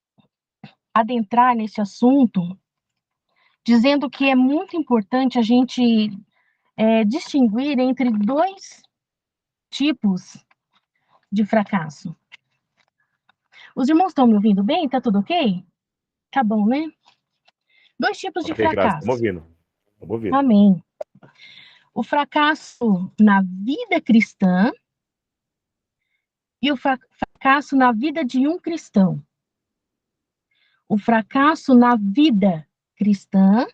adentrar nesse assunto, dizendo que é muito importante a gente distinguir entre dois tipos de fracasso. Os irmãos estão me ouvindo bem? Tá tudo ok? Tá bom, né? Dois tipos de Ok, Graça, estamos fracasso. ouvindo. Estamos ouvindo. Amém. O fracasso na vida cristã e o fracasso na vida de um cristão. O fracasso na vida cristã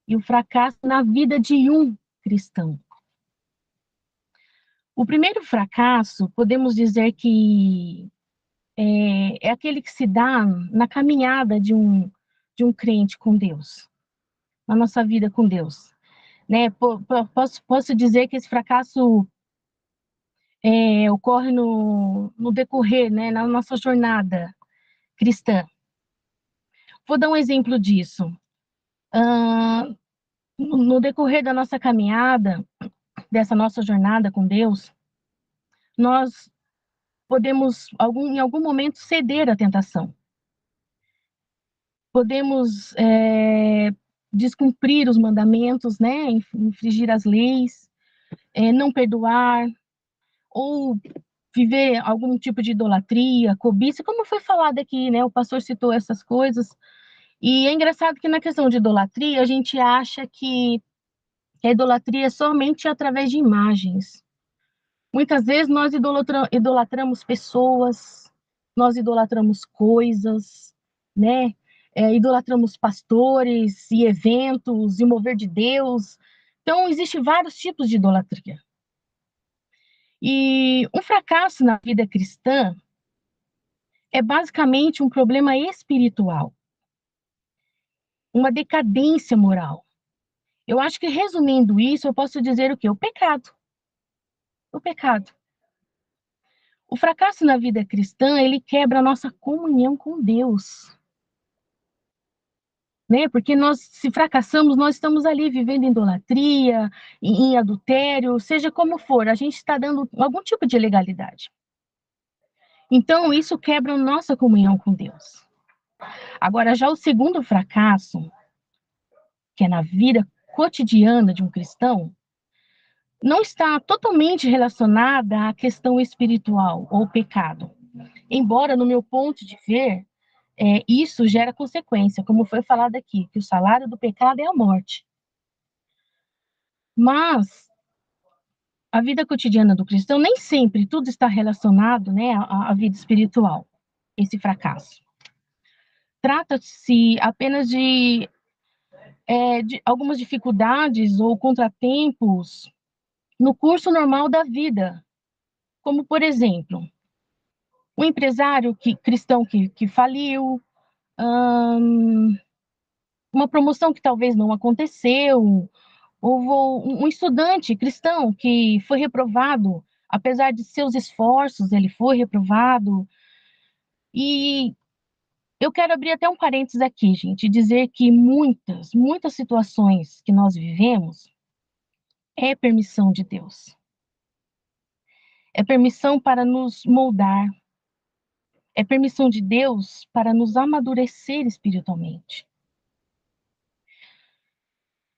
e o fracasso na vida de um cristão. O primeiro fracasso, podemos dizer que é aquele que se dá na caminhada de um crente com Deus, na nossa vida com Deus. Né? Posso dizer que esse fracasso ocorre no decorrer, né, na nossa jornada cristã. Vou dar um exemplo disso. No decorrer da nossa caminhada, dessa nossa jornada com Deus, nós podemos, em algum momento, ceder à tentação. Podemos descumprir os mandamentos, né, infringir as leis, não perdoar, ou viver algum tipo de idolatria, cobiça, como foi falado aqui, né? O pastor citou essas coisas. E é engraçado que na questão de idolatria, a gente acha que a idolatria é somente através de imagens. Muitas vezes nós idolatramos pessoas, nós idolatramos coisas, né? Idolatramos pastores e eventos e mover de Deus. Então, existem vários tipos de idolatria. E um fracasso na vida cristã é basicamente um problema espiritual, uma decadência moral. Eu acho que, resumindo isso, eu posso dizer o quê? O pecado. O pecado. O fracasso na vida cristã, ele quebra a nossa comunhão com Deus. Né? Porque nós, se fracassamos, nós estamos ali vivendo em idolatria, em adultério, seja como for, a gente está dando algum tipo de ilegalidade. Então, isso quebra a nossa comunhão com Deus. Agora, já o segundo fracasso, que é na vida cotidiana de um cristão, não está totalmente relacionada à questão espiritual ou pecado. Embora, no meu ponto de ver, isso gera consequência, como foi falado aqui, que o salário do pecado é a morte. Mas a vida cotidiana do cristão, nem sempre tudo está relacionado, né, à vida espiritual, esse fracasso. Trata-se apenas de algumas dificuldades ou contratempos no curso normal da vida, como, por exemplo, um empresário cristão que faliu, uma promoção que talvez não aconteceu, ou um estudante cristão que foi reprovado, apesar de seus esforços, ele foi reprovado. E eu quero abrir até um parênteses aqui, gente, e dizer que muitas situações que nós vivemos é permissão de Deus. É permissão para nos moldar. É permissão de Deus para nos amadurecer espiritualmente.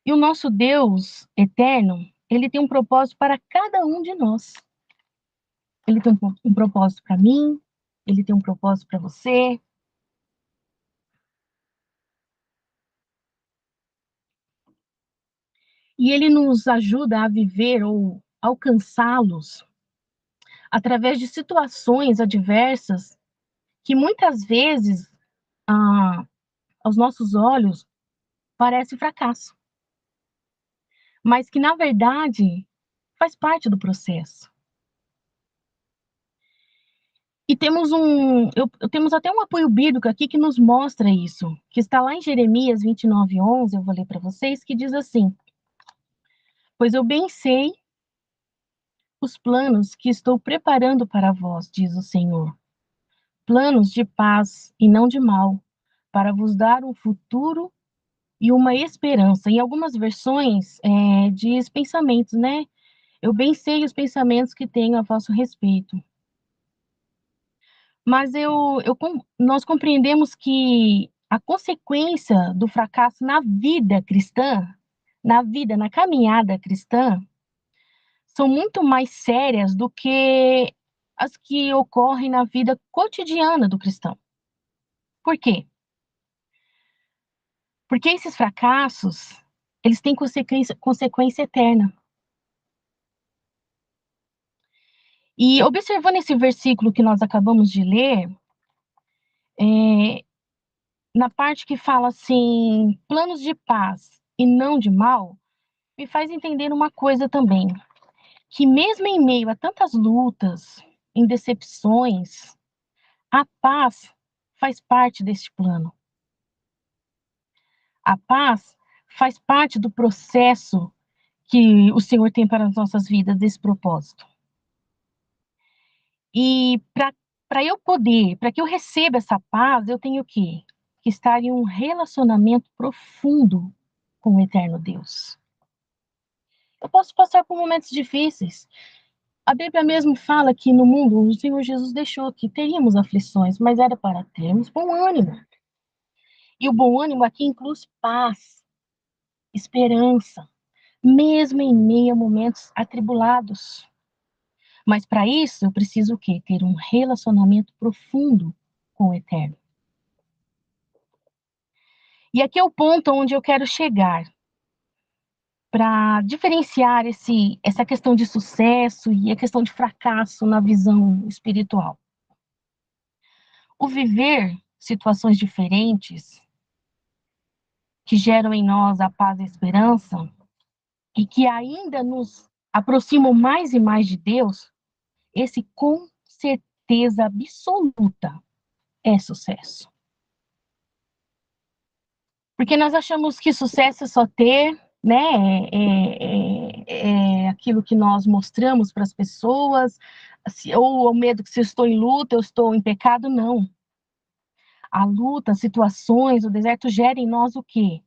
E o nosso Deus eterno, ele tem um propósito para cada um de nós. Ele tem um propósito para mim, ele tem um propósito para você. E ele nos ajuda a viver ou alcançá-los através de situações adversas que muitas vezes, aos nossos olhos, parece fracasso, mas que, na verdade, faz parte do processo. E temos até um apoio bíblico aqui que nos mostra isso, que está lá em Jeremias 29:11, eu vou ler para vocês, que diz assim: pois eu bem sei os planos que estou preparando para vós, diz o Senhor, planos de paz e não de mal, para vos dar um futuro e uma esperança. Em algumas versões diz pensamentos, né? Eu bem sei os pensamentos que tenho a vosso respeito. Mas nós compreendemos que a consequência do fracasso na vida cristã, na caminhada cristã, são muito mais sérias do que as que ocorrem na vida cotidiana do cristão. Por quê? Porque esses fracassos, eles têm consequência eterna. E observando esse versículo que nós acabamos de ler, na parte que fala assim, planos de paz e não de mal, me faz entender uma coisa também, que mesmo em meio a tantas lutas, em decepções, a paz faz parte deste plano. A paz faz parte do processo que o Senhor tem para as nossas vidas, desse propósito. E para que eu receba essa paz, eu tenho que estar em um relacionamento profundo com o eterno Deus. Eu posso passar por momentos difíceis. A Bíblia mesmo fala que no mundo o Senhor Jesus deixou que teríamos aflições, mas era para termos bom ânimo. E o bom ânimo aqui inclui paz, esperança, mesmo em meio a momentos atribulados. Mas para isso eu preciso o quê? Ter um relacionamento profundo com o Eterno. E aqui é o ponto onde eu quero chegar para diferenciar essa questão de sucesso e a questão de fracasso na visão espiritual. O viver situações diferentes que geram em nós a paz e a esperança e que ainda nos aproximam mais e mais de Deus, esse com certeza absoluta é sucesso. Porque nós achamos que sucesso é só ter, né, aquilo que nós mostramos para as pessoas, ou o medo que se eu estou em luta, eu estou em pecado, não. A luta, as situações, o deserto gera em nós o quê?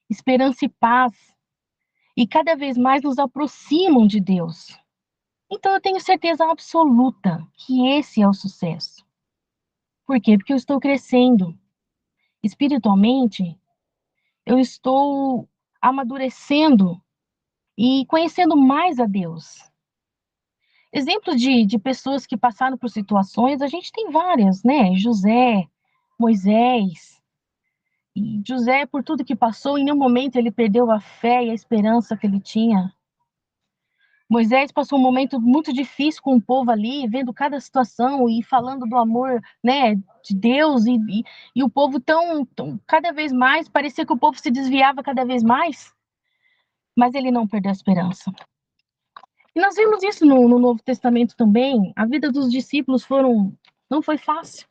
Esperança e paz. E cada vez mais nos aproximam de Deus. Então eu tenho certeza absoluta que esse é o sucesso. Por quê? Porque eu estou crescendo. Espiritualmente, eu estou amadurecendo e conhecendo mais a Deus. Exemplos de pessoas que passaram por situações, a gente tem várias, né? José, Moisés. E José, por tudo que passou, em nenhum momento ele perdeu a fé e a esperança que ele tinha. Moisés passou um momento muito difícil com o povo ali, vendo cada situação e falando do amor, né, de Deus, e o povo cada vez mais, parecia que o povo se desviava cada vez mais, mas ele não perdeu a esperança. E nós vemos isso no Novo Testamento também. A vida dos discípulos não foi fácil,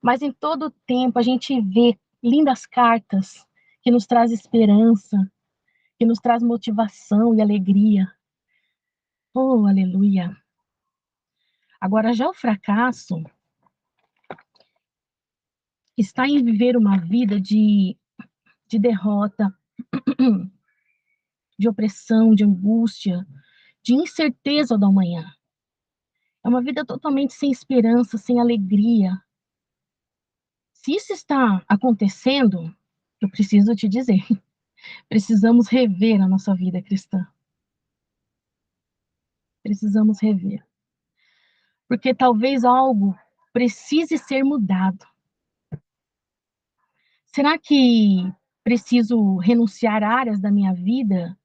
mas em todo o tempo a gente vê lindas cartas que nos traz esperança, que nos traz motivação e alegria. Oh, aleluia! Agora, já o fracasso está em viver uma vida de derrota, de opressão, de angústia, de incerteza do amanhã. É uma vida totalmente sem esperança, sem alegria. Se isso está acontecendo, eu preciso te dizer, precisamos rever a nossa vida cristã. Precisamos rever. Porque talvez algo precise ser mudado. Será que preciso renunciar a áreas da minha vida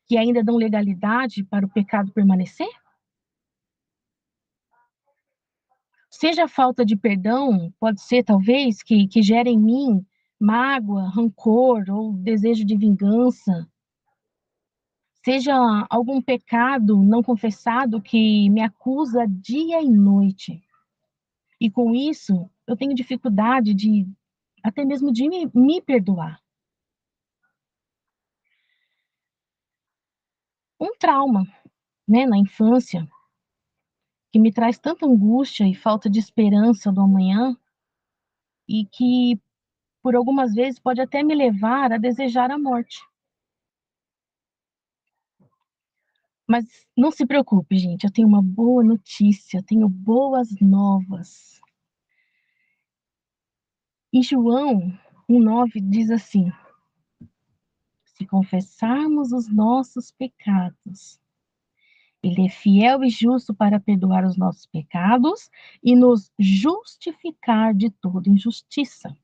que ainda dão legalidade para o pecado permanecer? Seja a falta de perdão, pode ser talvez que gere em mim mágoa, rancor ou desejo de vingança. Seja algum pecado não confessado que me acusa dia e noite. E com isso, eu tenho dificuldade até mesmo de me perdoar. Um trauma, né, na infância, que me traz tanta angústia e falta de esperança do amanhã, e que, por algumas vezes, pode até me levar a desejar a morte. Mas não se preocupe, gente, eu tenho uma boa notícia, eu tenho boas novas. Em João 1,9 diz assim: se confessarmos os nossos pecados, Ele é fiel e justo para perdoar os nossos pecados e nos justificar de toda injustiça.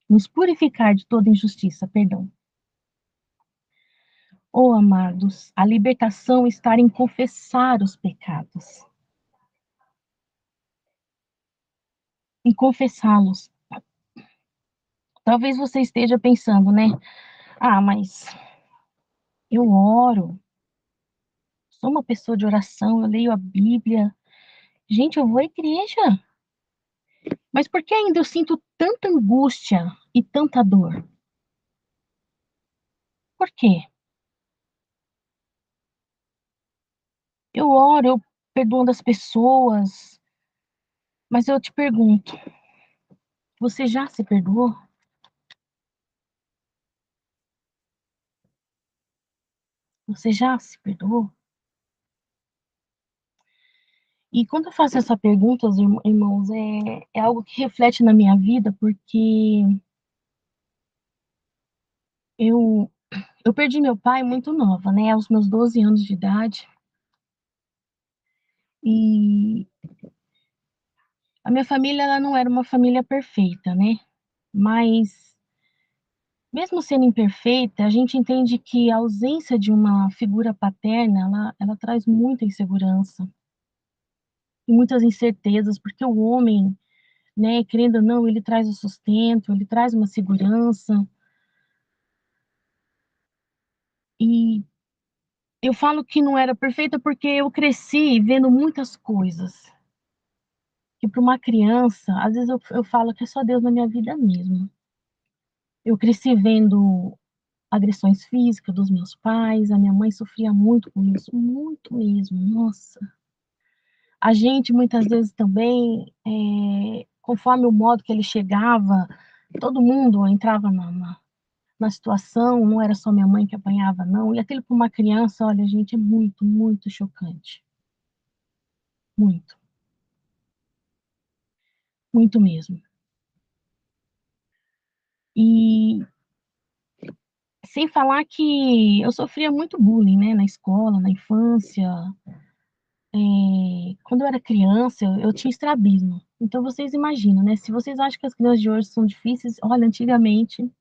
Nos purificar de toda injustiça, perdão. Oh, amados, a libertação está em confessar os pecados. Em confessá-los. Talvez você esteja pensando, né? Ah, mas eu oro, sou uma pessoa de oração, eu leio a Bíblia. Gente, eu vou à igreja. Mas por que ainda eu sinto tanta angústia e tanta dor? Por quê? Eu oro, eu perdoo as pessoas, mas eu te pergunto, você já se perdoou? Você já se perdoou? E quando eu faço essa pergunta aos irmãos, é algo que reflete na minha vida, porque eu, eu perdi meu pai muito nova, né, aos meus 12 anos de idade, e a minha família, ela não era uma família perfeita, né, mas mesmo sendo imperfeita, a gente entende que a ausência de uma figura paterna, ela traz muita insegurança e muitas incertezas, porque o homem, né, querendo ou não, ele traz o sustento, ele traz uma segurança. E eu falo que não era perfeita porque eu cresci vendo muitas coisas. Que para uma criança, às vezes eu falo que é só Deus na minha vida mesmo. Eu cresci vendo agressões físicas dos meus pais, a minha mãe sofria muito com isso, muito mesmo, nossa. A gente muitas vezes também, conforme o modo que ele chegava, todo mundo entrava na situação, não era só minha mãe que apanhava, não. E aquilo para uma criança, olha, gente, é muito, muito chocante. Muito, muito mesmo. E sem falar que eu sofria muito bullying, né, na escola, na infância. Quando eu era criança, eu tinha estrabismo. Então, vocês imaginam, né? Se vocês acham que as crianças de hoje são difíceis, olha, antigamente.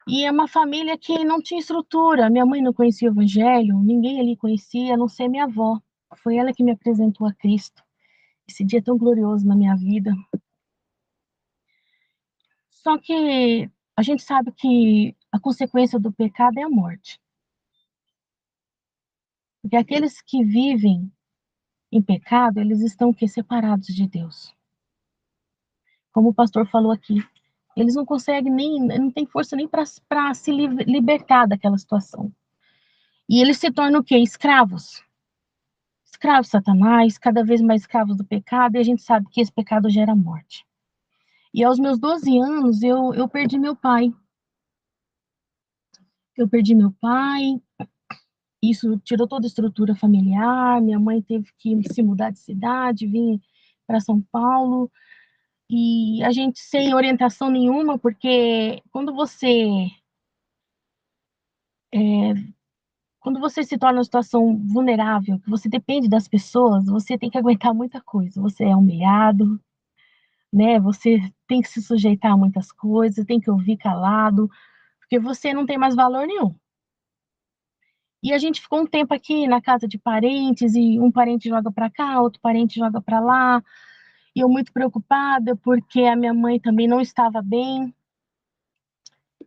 E é uma família que não tinha estrutura. Minha mãe não conhecia o Evangelho, ninguém ali conhecia, a não ser minha avó. Foi ela que me apresentou a Cristo. Esse dia tão glorioso na minha vida. Só que a gente sabe que a consequência do pecado é a morte. Porque aqueles que vivem em pecado, eles estão que separados de Deus. Como o pastor falou aqui, eles não conseguem nem, não tem força nem para se libertar daquela situação. E eles se tornam o quê? Escravos. Escravos de Satanás, cada vez mais escravos do pecado, e a gente sabe que esse pecado gera morte. E aos meus 12 anos, eu perdi meu pai. Eu perdi meu pai, isso tirou toda a estrutura familiar, minha mãe teve que se mudar de cidade, vir para São Paulo, e a gente sem orientação nenhuma, porque quando você se torna uma situação vulnerável, que você depende das pessoas, você tem que aguentar muita coisa. Você é humilhado, né? Você tem que se sujeitar a muitas coisas, tem que ouvir calado, porque você não tem mais valor nenhum. E a gente ficou um tempo aqui na casa de parentes, e um parente joga para cá, outro parente joga para lá, e eu muito preocupada, porque a minha mãe também não estava bem,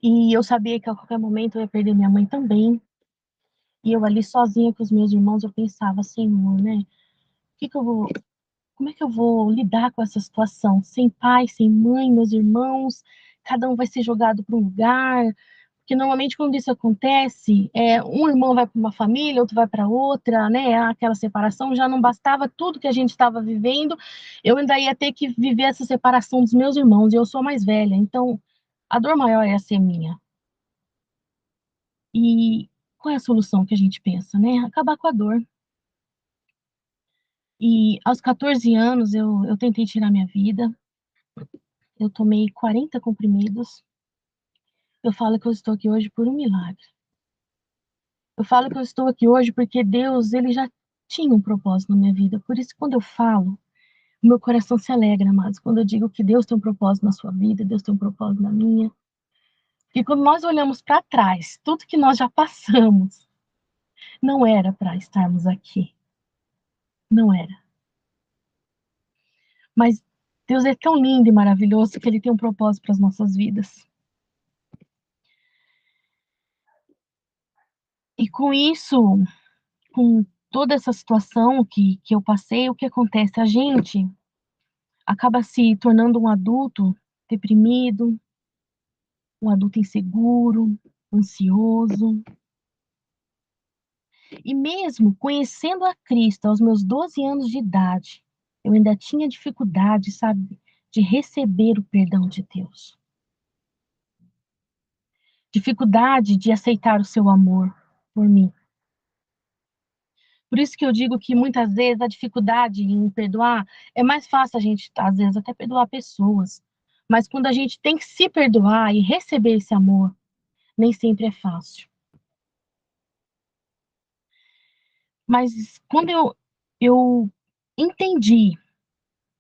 e eu sabia que a qualquer momento eu ia perder minha mãe também. E eu ali sozinha com os meus irmãos, eu pensava, Senhor, né? Como é que eu vou lidar com essa situação? Sem pai, sem mãe, meus irmãos, cada um vai ser jogado para um lugar. Porque normalmente quando isso acontece, um irmão vai para uma família, outro vai para outra, né? Aquela separação já não bastava tudo que a gente estava vivendo, eu ainda ia ter que viver essa separação dos meus irmãos, e eu sou mais velha, então a dor maior ia ser minha. E qual é a solução que a gente pensa, né? Acabar com a dor. E aos 14 anos eu tentei tirar minha vida. Eu tomei 40 comprimidos. Eu falo que eu estou aqui hoje por um milagre. Eu falo que eu estou aqui hoje porque Deus, ele já tinha um propósito na minha vida. Por isso, quando eu falo, o meu coração se alegra, amados. Quando eu digo que Deus tem um propósito na sua vida, Deus tem um propósito na minha. Porque quando nós olhamos para trás, tudo que nós já passamos, não era para estarmos aqui. Não era. Mas Deus é tão lindo e maravilhoso que ele tem um propósito para as nossas vidas. E com isso, com toda essa situação que eu passei, o que acontece? A gente acaba se tornando um adulto deprimido, um adulto inseguro, ansioso. E mesmo conhecendo a Cristo aos meus 12 anos de idade, eu ainda tinha dificuldade, sabe, de receber o perdão de Deus. Dificuldade de aceitar o seu amor por mim. Por isso que eu digo que muitas vezes a dificuldade em perdoar é mais fácil a gente, às vezes, até perdoar pessoas. Mas quando a gente tem que se perdoar e receber esse amor, nem sempre é fácil. Mas quando eu entendi,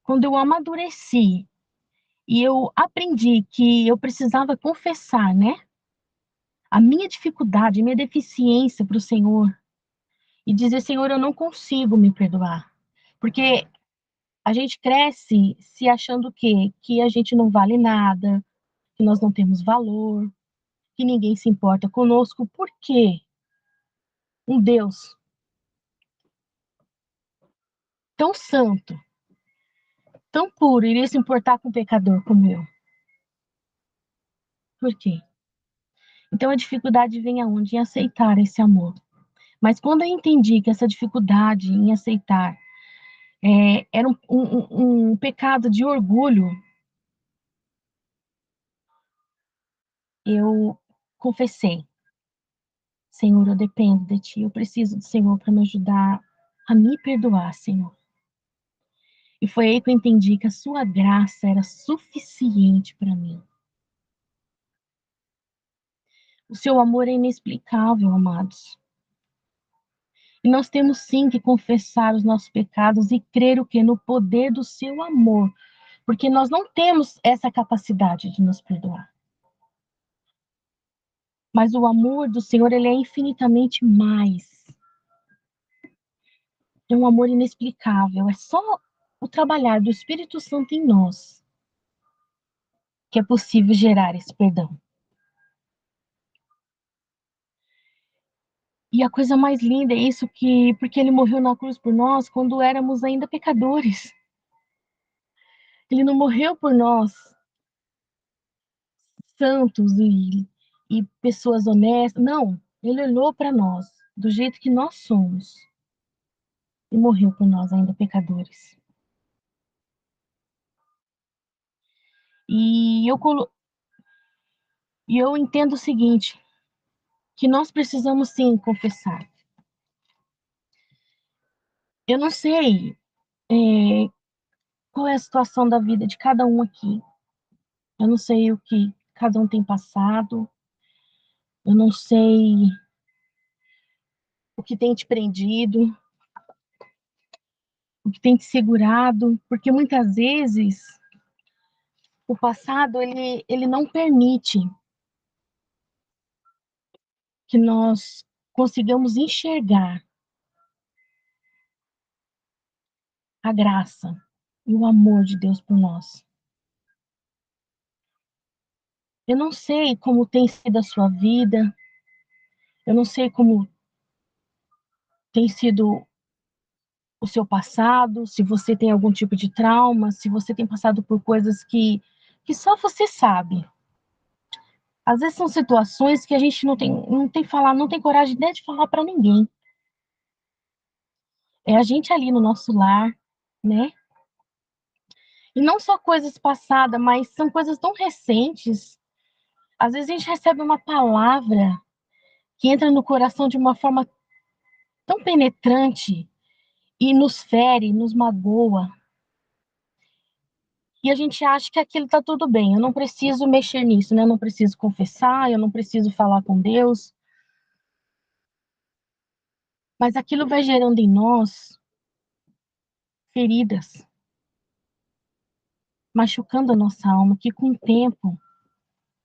quando eu amadureci e eu aprendi que eu precisava confessar, né? A minha dificuldade, a minha deficiência para o Senhor e dizer, Senhor, eu não consigo me perdoar. Porque a gente cresce se achando o quê? Que a gente não vale nada, que nós não temos valor, que ninguém se importa conosco. Por quê? Um Deus tão santo, tão puro, iria se importar com um pecador como eu? Por quê? Então a dificuldade vem aonde? Em aceitar esse amor. Mas quando eu entendi que essa dificuldade em aceitar era um pecado de orgulho, eu confessei. Senhor, eu dependo de Ti, eu preciso do Senhor para me ajudar a me perdoar, Senhor. E foi aí que eu entendi que a Sua graça era suficiente para mim. O seu amor é inexplicável, amados. E nós temos sim que confessar os nossos pecados e crer o quê? No poder do seu amor. Porque nós não temos essa capacidade de nos perdoar. Mas o amor do Senhor, ele é infinitamente mais. É um amor inexplicável. É só o trabalhar do Espírito Santo em nós que é possível gerar esse perdão. E a coisa mais linda é isso, porque ele morreu na cruz por nós quando éramos ainda pecadores. Ele não morreu por nós, santos e pessoas honestas. Não, ele olhou para nós, do jeito que nós somos, e morreu por nós ainda pecadores. E eu entendo o seguinte, que nós precisamos sim confessar. Eu não sei qual é a situação da vida de cada um aqui. Eu não sei o que cada um tem passado. Eu não sei o que tem te prendido, o que tem te segurado, porque muitas vezes o passado ele não permite que nós consigamos enxergar a graça e o amor de Deus por nós. Eu não sei como tem sido a sua vida, eu não sei como tem sido o seu passado, se você tem algum tipo de trauma, se você tem passado por coisas que só você sabe. Às vezes são situações que a gente não tem coragem nem de falar para ninguém. É a gente ali no nosso lar, né? E não só coisas passadas, mas são coisas tão recentes. Às vezes a gente recebe uma palavra que entra no coração de uma forma tão penetrante e nos fere, nos magoa. E a gente acha que aquilo está tudo bem. Eu não preciso mexer nisso, né? Eu não preciso confessar, eu não preciso falar com Deus. Mas aquilo vai gerando em nós feridas, machucando a nossa alma, que com o tempo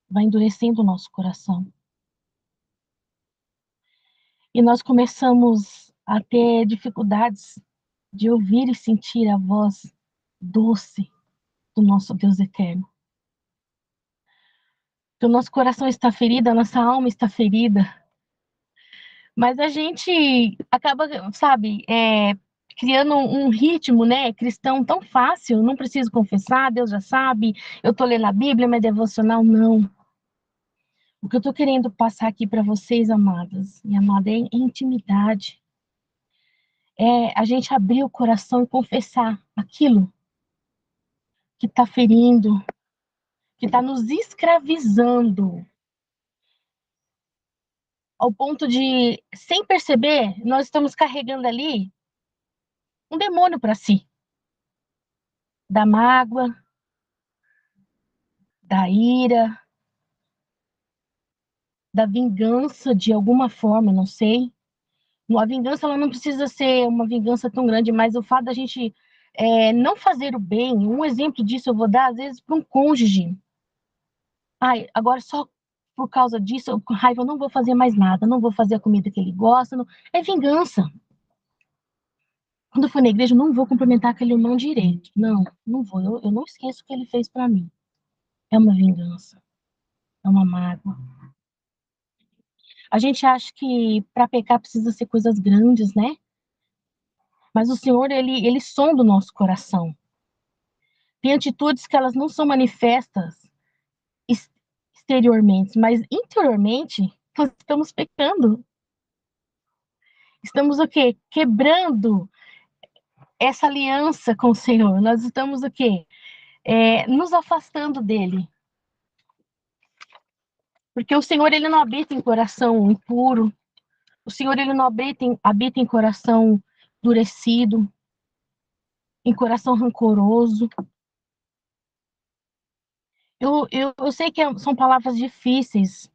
vai endurecendo o nosso coração. E nós começamos a ter dificuldades de ouvir e sentir a voz doce do nosso Deus eterno. Porque o nosso coração está ferido, a nossa alma está ferida. Mas a gente acaba, sabe, criando um ritmo, né, cristão tão fácil, não preciso confessar, Deus já sabe, eu estou lendo a Bíblia, mas devocional não. O que eu estou querendo passar aqui para vocês, amadas e amada, é intimidade. É a gente abrir o coração e confessar aquilo que está ferindo, que está nos escravizando, ao ponto de, sem perceber, nós estamos carregando ali um demônio para si, da mágoa, da ira, da vingança de alguma forma, não sei. A vingança ela não precisa ser uma vingança tão grande, mas o fato da gente não fazer o bem, um exemplo disso eu vou dar, às vezes, para um cônjuge. Ai, agora só por causa disso, com raiva, eu não vou fazer mais nada, não vou fazer a comida que ele gosta. Não... É vingança. Quando eu for na igreja, eu não vou cumprimentar aquele irmão direito. Não, não vou. Eu não esqueço o que ele fez para mim. É uma vingança. É uma mágoa. A gente acha que para pecar precisa ser coisas grandes, né? Mas o Senhor, ele sonda o nosso coração. Tem atitudes que elas não são manifestas exteriormente, mas interiormente nós estamos pecando. Estamos o quê? Quebrando essa aliança com o Senhor. Nós estamos o quê? Nos afastando dele. Porque o Senhor, ele não habita em coração impuro. O Senhor, ele não habita em coração endurecido, em coração rancoroso. Eu sei que são palavras difíceis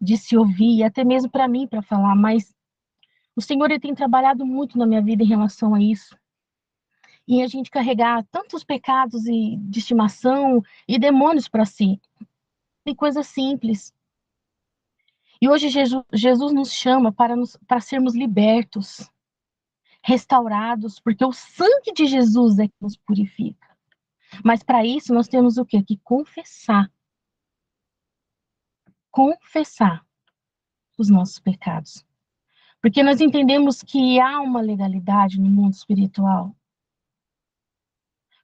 de se ouvir, até mesmo para mim, para falar, mas o Senhor ele tem trabalhado muito na minha vida em relação a isso. E a gente carregar tantos pecados e de estimação e demônios para si. E coisas simples. E hoje Jesus nos chama para sermos libertos, restaurados, porque o sangue de Jesus é que nos purifica. Mas para isso nós temos o quê? Que confessar. Confessar os nossos pecados. Porque nós entendemos que há uma legalidade no mundo espiritual.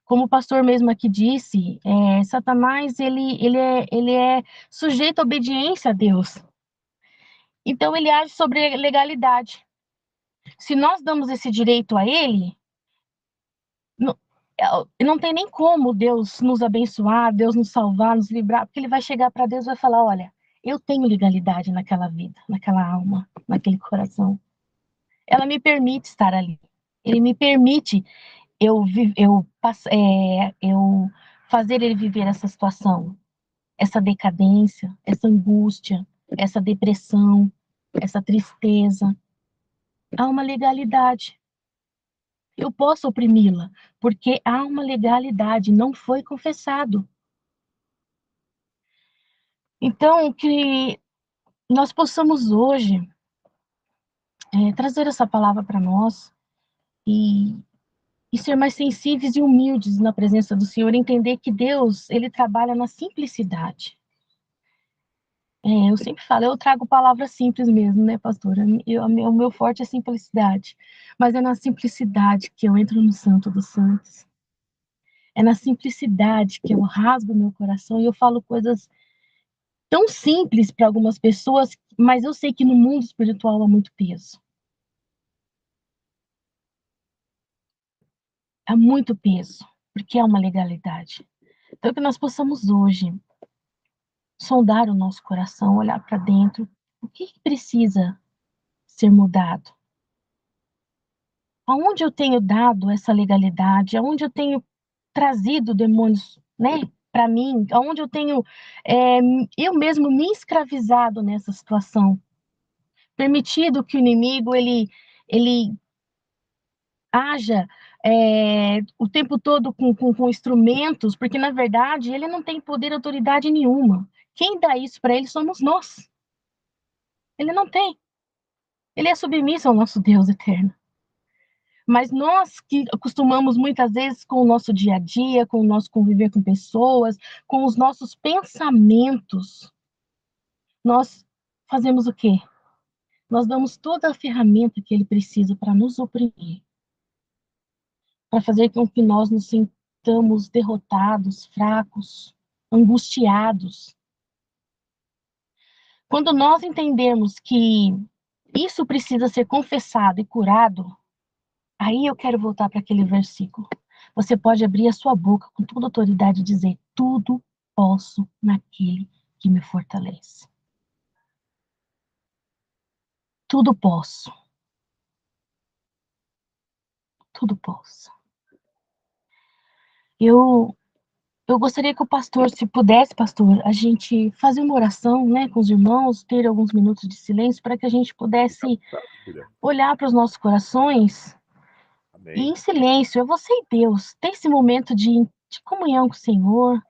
Como o pastor mesmo aqui disse, Satanás ele é sujeito à obediência a Deus. Então ele age sobre legalidade. Se nós damos esse direito a ele, não tem nem como Deus nos abençoar, Deus nos salvar, nos livrar, porque ele vai chegar para Deus e vai falar, olha, eu tenho legalidade naquela vida, naquela alma, naquele coração. Ela me permite estar ali. Ele me permite eu fazer ele viver essa situação, essa decadência, essa angústia, essa depressão, essa tristeza. Há uma legalidade. Eu posso oprimi-la, porque há uma legalidade, não foi confessado. Então, que nós possamos hoje trazer essa palavra para nós e ser mais sensíveis e humildes na presença do Senhor, entender que Deus, ele trabalha na simplicidade. Eu sempre falo, eu trago palavras simples mesmo, né, pastora? O meu forte é a simplicidade. Mas é na simplicidade que eu entro no Santo dos Santos. É na simplicidade que eu rasgo meu coração e eu falo coisas tão simples para algumas pessoas, mas eu sei que no mundo espiritual há muito peso. Há muito peso, porque é uma legalidade. Então, que nós possamos hoje sondar o nosso coração, olhar para dentro, o que precisa ser mudado? Aonde eu tenho dado essa legalidade? Aonde eu tenho trazido demônios, né, para mim? Aonde eu tenho eu mesmo me escravizado nessa situação? Permitido que o inimigo ele haja o tempo todo com instrumentos, porque na verdade ele não tem poder e autoridade nenhuma. Quem dá isso para ele somos nós. Ele não tem. Ele é submisso ao nosso Deus eterno. Mas nós que acostumamos muitas vezes com o nosso dia a dia, com o nosso conviver com pessoas, com os nossos pensamentos, nós fazemos o quê? Nós damos toda a ferramenta que ele precisa para nos oprimir, para fazer com que nós nos sintamos derrotados, fracos, angustiados. Quando nós entendemos que isso precisa ser confessado e curado, aí eu quero voltar para aquele versículo. Você pode abrir a sua boca com toda autoridade e dizer: tudo posso naquele que me fortalece. Tudo posso. Tudo posso. Eu gostaria que o pastor, se pudesse, pastor, a gente fazer uma oração, né, com os irmãos, ter alguns minutos de silêncio para que a gente pudesse olhar para os nossos corações. Amém. E em silêncio, é você e Deus, ter esse momento de comunhão com o Senhor,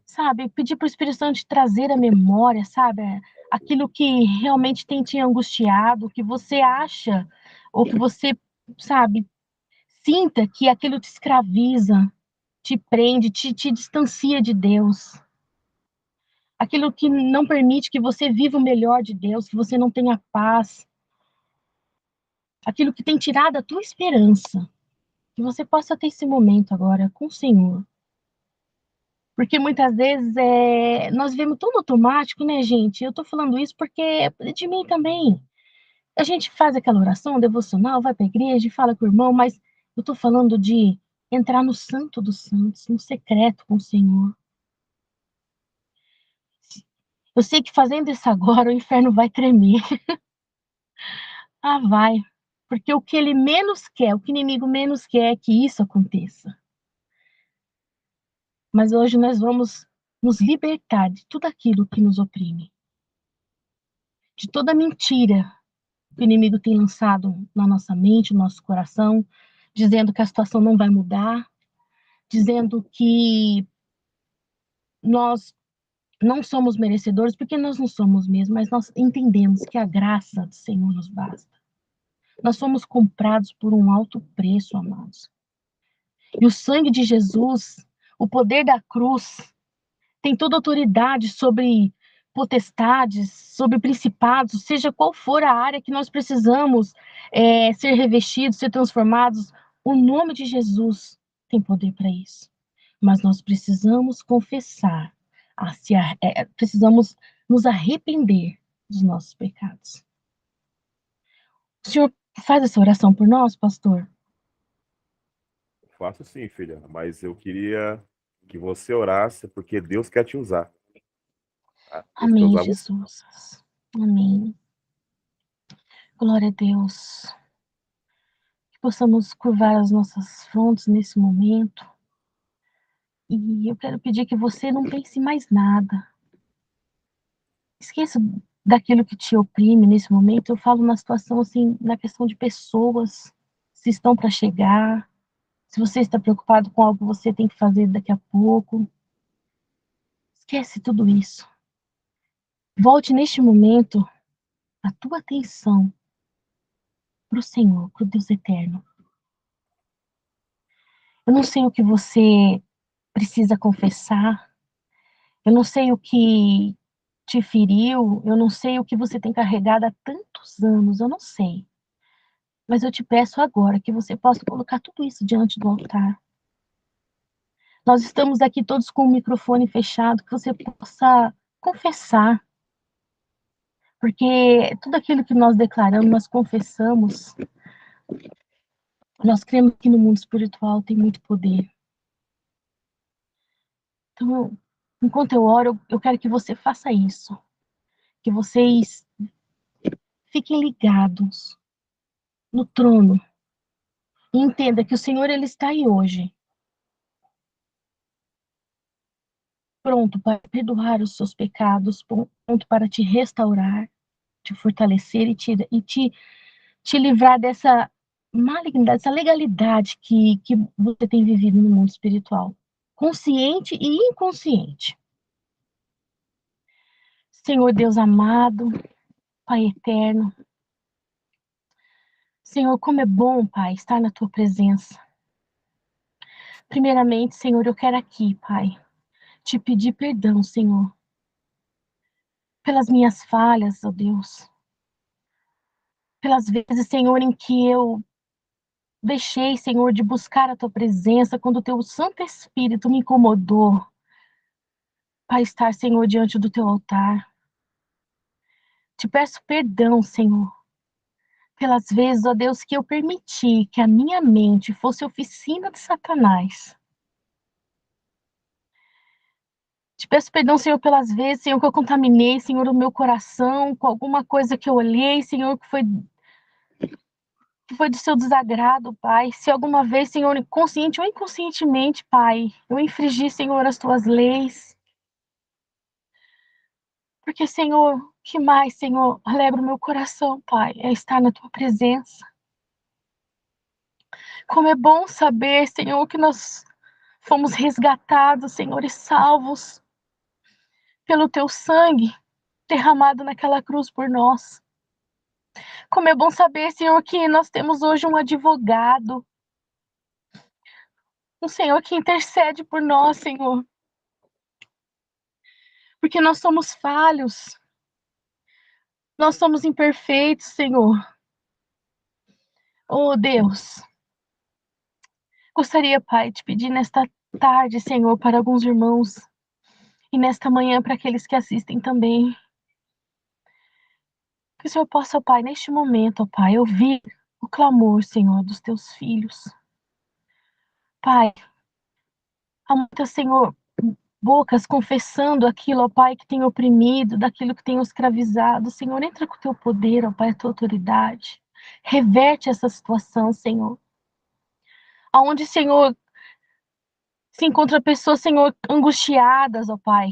sabe? Pedir para o Espírito Santo te trazer a memória, sabe? Aquilo que realmente tem te angustiado, que você acha, ou que você, sabe, sinta que aquilo te escraviza, te prende, te distancia de Deus. Aquilo que não permite que você viva o melhor de Deus, que você não tenha paz. Aquilo que tem tirado a tua esperança. Que você possa ter esse momento agora com o Senhor. Porque muitas vezes nós vemos tudo automático, né, gente? Eu tô falando isso porque é de mim também. A gente faz aquela oração devocional, vai para a igreja, fala com o irmão, mas eu tô falando de entrar no Santo dos Santos, no secreto com o Senhor. Eu sei que fazendo isso agora, o inferno vai tremer. Ah, vai. Porque o que ele menos quer, o que o inimigo menos quer é que isso aconteça. Mas hoje nós vamos nos libertar de tudo aquilo que nos oprime. de toda mentira que o inimigo tem lançado na nossa mente, no nosso coração, dizendo que a situação não vai mudar, dizendo que nós não somos merecedores, porque nós não somos mesmo, mas nós entendemos que a graça do Senhor nos basta. Nós somos comprados por um alto preço, amados. E o sangue de Jesus, o poder da cruz, tem toda autoridade sobre potestades, sobre principados, seja qual for a área que nós precisamos ser revestidos, ser transformados. O nome de Jesus tem poder para isso. Mas nós precisamos confessar, precisamos nos arrepender dos nossos pecados. O Senhor faz essa oração por nós, pastor? Faço sim, filha, mas eu queria que você orasse, porque Deus quer te usar. Tá? Deus quer Amém, usar você. Jesus. Amém. Glória a Deus. Que possamos curvar as nossas frontes nesse momento. E eu quero pedir que você não pense mais nada. Esqueça daquilo que te oprime nesse momento. Eu falo na situação, assim, na questão de pessoas, se estão para chegar, se você está preocupado com algo que você tem que fazer daqui a pouco. Esquece tudo isso. Volte neste momento a tua atenção para o Senhor, para o Deus eterno. Eu não sei o que você precisa confessar, eu não sei o que te feriu, eu não sei o que você tem carregado há tantos anos, eu não sei. Mas eu te peço agora que você possa colocar tudo isso diante do altar. Nós estamos aqui todos com o microfone fechado, que você possa confessar. Porque tudo aquilo que nós declaramos, nós confessamos. Nós cremos que no mundo espiritual tem muito poder. Então, enquanto eu oro, eu quero que você faça isso. Que vocês fiquem ligados no trono. E entenda que o Senhor, Ele está aí hoje. Pronto para perdoar os seus pecados, pronto para te restaurar, te fortalecer te livrar dessa malignidade, dessa legalidade que você tem vivido no mundo espiritual. Consciente e inconsciente. Senhor Deus amado, Pai eterno. Senhor, como é bom, Pai, estar na Tua presença. Primeiramente, Senhor, eu quero aqui, Pai, te pedir perdão, Senhor, pelas minhas falhas, ó Deus. Pelas vezes, Senhor, em que eu deixei, Senhor, de buscar a Tua presença, quando o Teu Santo Espírito me incomodou para estar, Senhor, diante do Teu altar. Te peço perdão, Senhor, pelas vezes, ó Deus, que eu permiti que a minha mente fosse oficina de Satanás. Te peço perdão, Senhor, pelas vezes, Senhor, que eu contaminei, Senhor, o meu coração com alguma coisa que eu olhei, Senhor, que foi do seu desagrado, Pai. Se alguma vez, Senhor, consciente ou inconscientemente, Pai, eu infringi, Senhor, as tuas leis. Porque, Senhor, o que mais, Senhor, alegra o meu coração, Pai, é estar na tua presença. Como é bom saber, Senhor, que nós fomos resgatados, Senhor, e salvos pelo teu sangue derramado naquela cruz por nós. Como é bom saber, Senhor, que nós temos hoje um advogado, um Senhor que intercede por nós, Senhor. Porque nós somos falhos, nós somos imperfeitos, Senhor. Oh, Deus. Gostaria, Pai, de pedir nesta tarde, Senhor, para alguns irmãos e nesta manhã para aqueles que assistem também. Que o Senhor possa, Pai, neste momento, ó Pai, ouvir o clamor, Senhor, dos teus filhos. Pai, há muitas, Senhor, bocas confessando aquilo, ó Pai, que tem oprimido, daquilo que tem escravizado. Senhor, entra com o teu poder, ó Pai, a tua autoridade. Reverte essa situação, Senhor. Aonde, Senhor, se encontra pessoas, Senhor, angustiadas, ó Pai,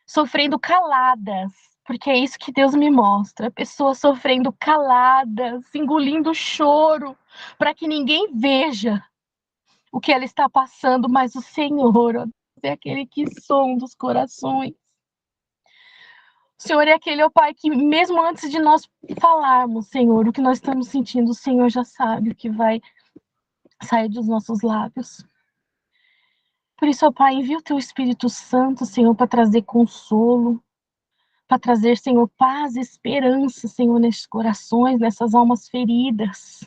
sofrendo caladas, Porque é isso que Deus me mostra, pessoas sofrendo caladas, engolindo o choro, para que ninguém veja o que ela está passando, mas o Senhor, ó, é aquele que sonda os corações. O Senhor é aquele, ó Pai, que mesmo antes de nós falarmos, Senhor, o que nós estamos sentindo, o Senhor já sabe o que vai sair dos nossos lábios. Por isso, ó Pai, envia o Teu Espírito Santo, Senhor, para trazer consolo, para trazer, Senhor, paz e esperança, Senhor, nesses corações, nessas almas feridas,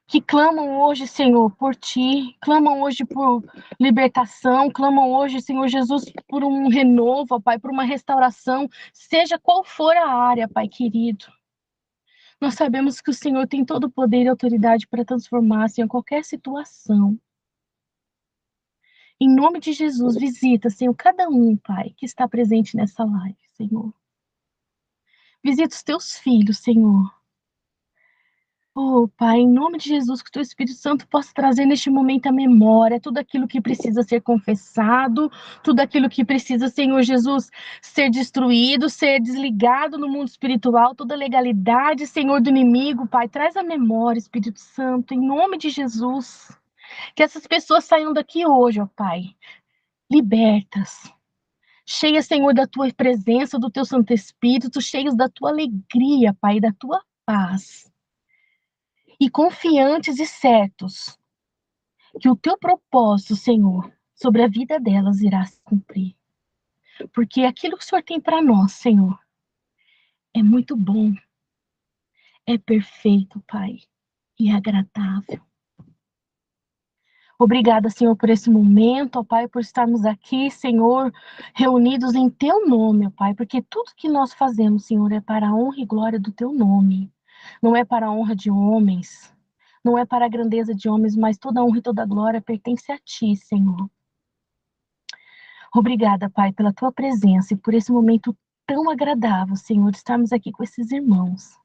que clamam hoje, Senhor, por Ti, clamam hoje por libertação, clamam hoje, Senhor Jesus, por um renovo, Pai, por uma restauração, seja qual for a área, Pai querido. Nós sabemos que o Senhor tem todo o poder e autoridade para transformar, Senhor, qualquer situação. Em nome de Jesus, visita, Senhor, cada um, Pai, que está presente nessa live, Senhor. Visita os Teus filhos, Senhor. Oh, Pai, em nome de Jesus, que o Teu Espírito Santo possa trazer neste momento a memória, tudo aquilo que precisa ser confessado, tudo aquilo que precisa, Senhor Jesus, ser destruído, ser desligado no mundo espiritual, toda legalidade, Senhor, do inimigo, Pai, traz a memória, Espírito Santo, em nome de Jesus. Que essas pessoas saiam daqui hoje, ó Pai, libertas, cheias, Senhor, da Tua presença, do Teu Santo Espírito, cheios da Tua alegria, Pai, da Tua paz. E confiantes e certos que o Teu propósito, Senhor, sobre a vida delas irá se cumprir. Porque aquilo que o Senhor tem para nós, Senhor, é muito bom, é perfeito, Pai, e é agradável. Obrigada, Senhor, por esse momento, ó Pai, por estarmos aqui, Senhor, reunidos em Teu nome, ó Pai, porque tudo que nós fazemos, Senhor, é para a honra e glória do Teu nome. Não é para a honra de homens, não é para a grandeza de homens, mas toda a honra e toda a glória pertence a Ti, Senhor. Obrigada, Pai, pela Tua presença e por esse momento tão agradável, Senhor, de estarmos aqui com esses irmãos.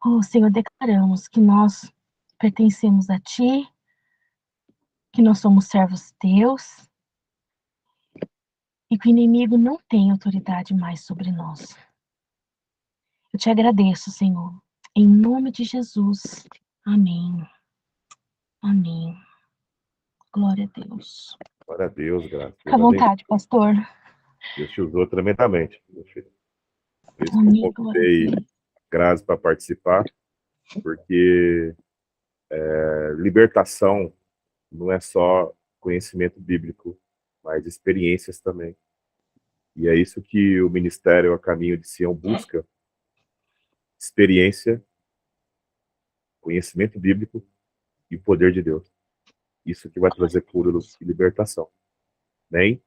Oh, Senhor, declaramos que nós pertencemos a Ti, que nós somos servos Teus, e que o inimigo não tem autoridade mais sobre nós. Eu te agradeço, Senhor, em nome de Jesus. Amém. Amém. Glória a Deus. Glória a Deus, graças. Fica à vontade, pastor. Deus te usou tremendamente, meu filho. Por isso que eu Amém. Glória a convidei Deus. a Grazi para participar, porque libertação não é só conhecimento bíblico, mas experiências também. E é isso que o Ministério A Caminho de Sião busca: experiência, conhecimento bíblico e o poder de Deus. Isso que vai trazer cura e libertação. Bem,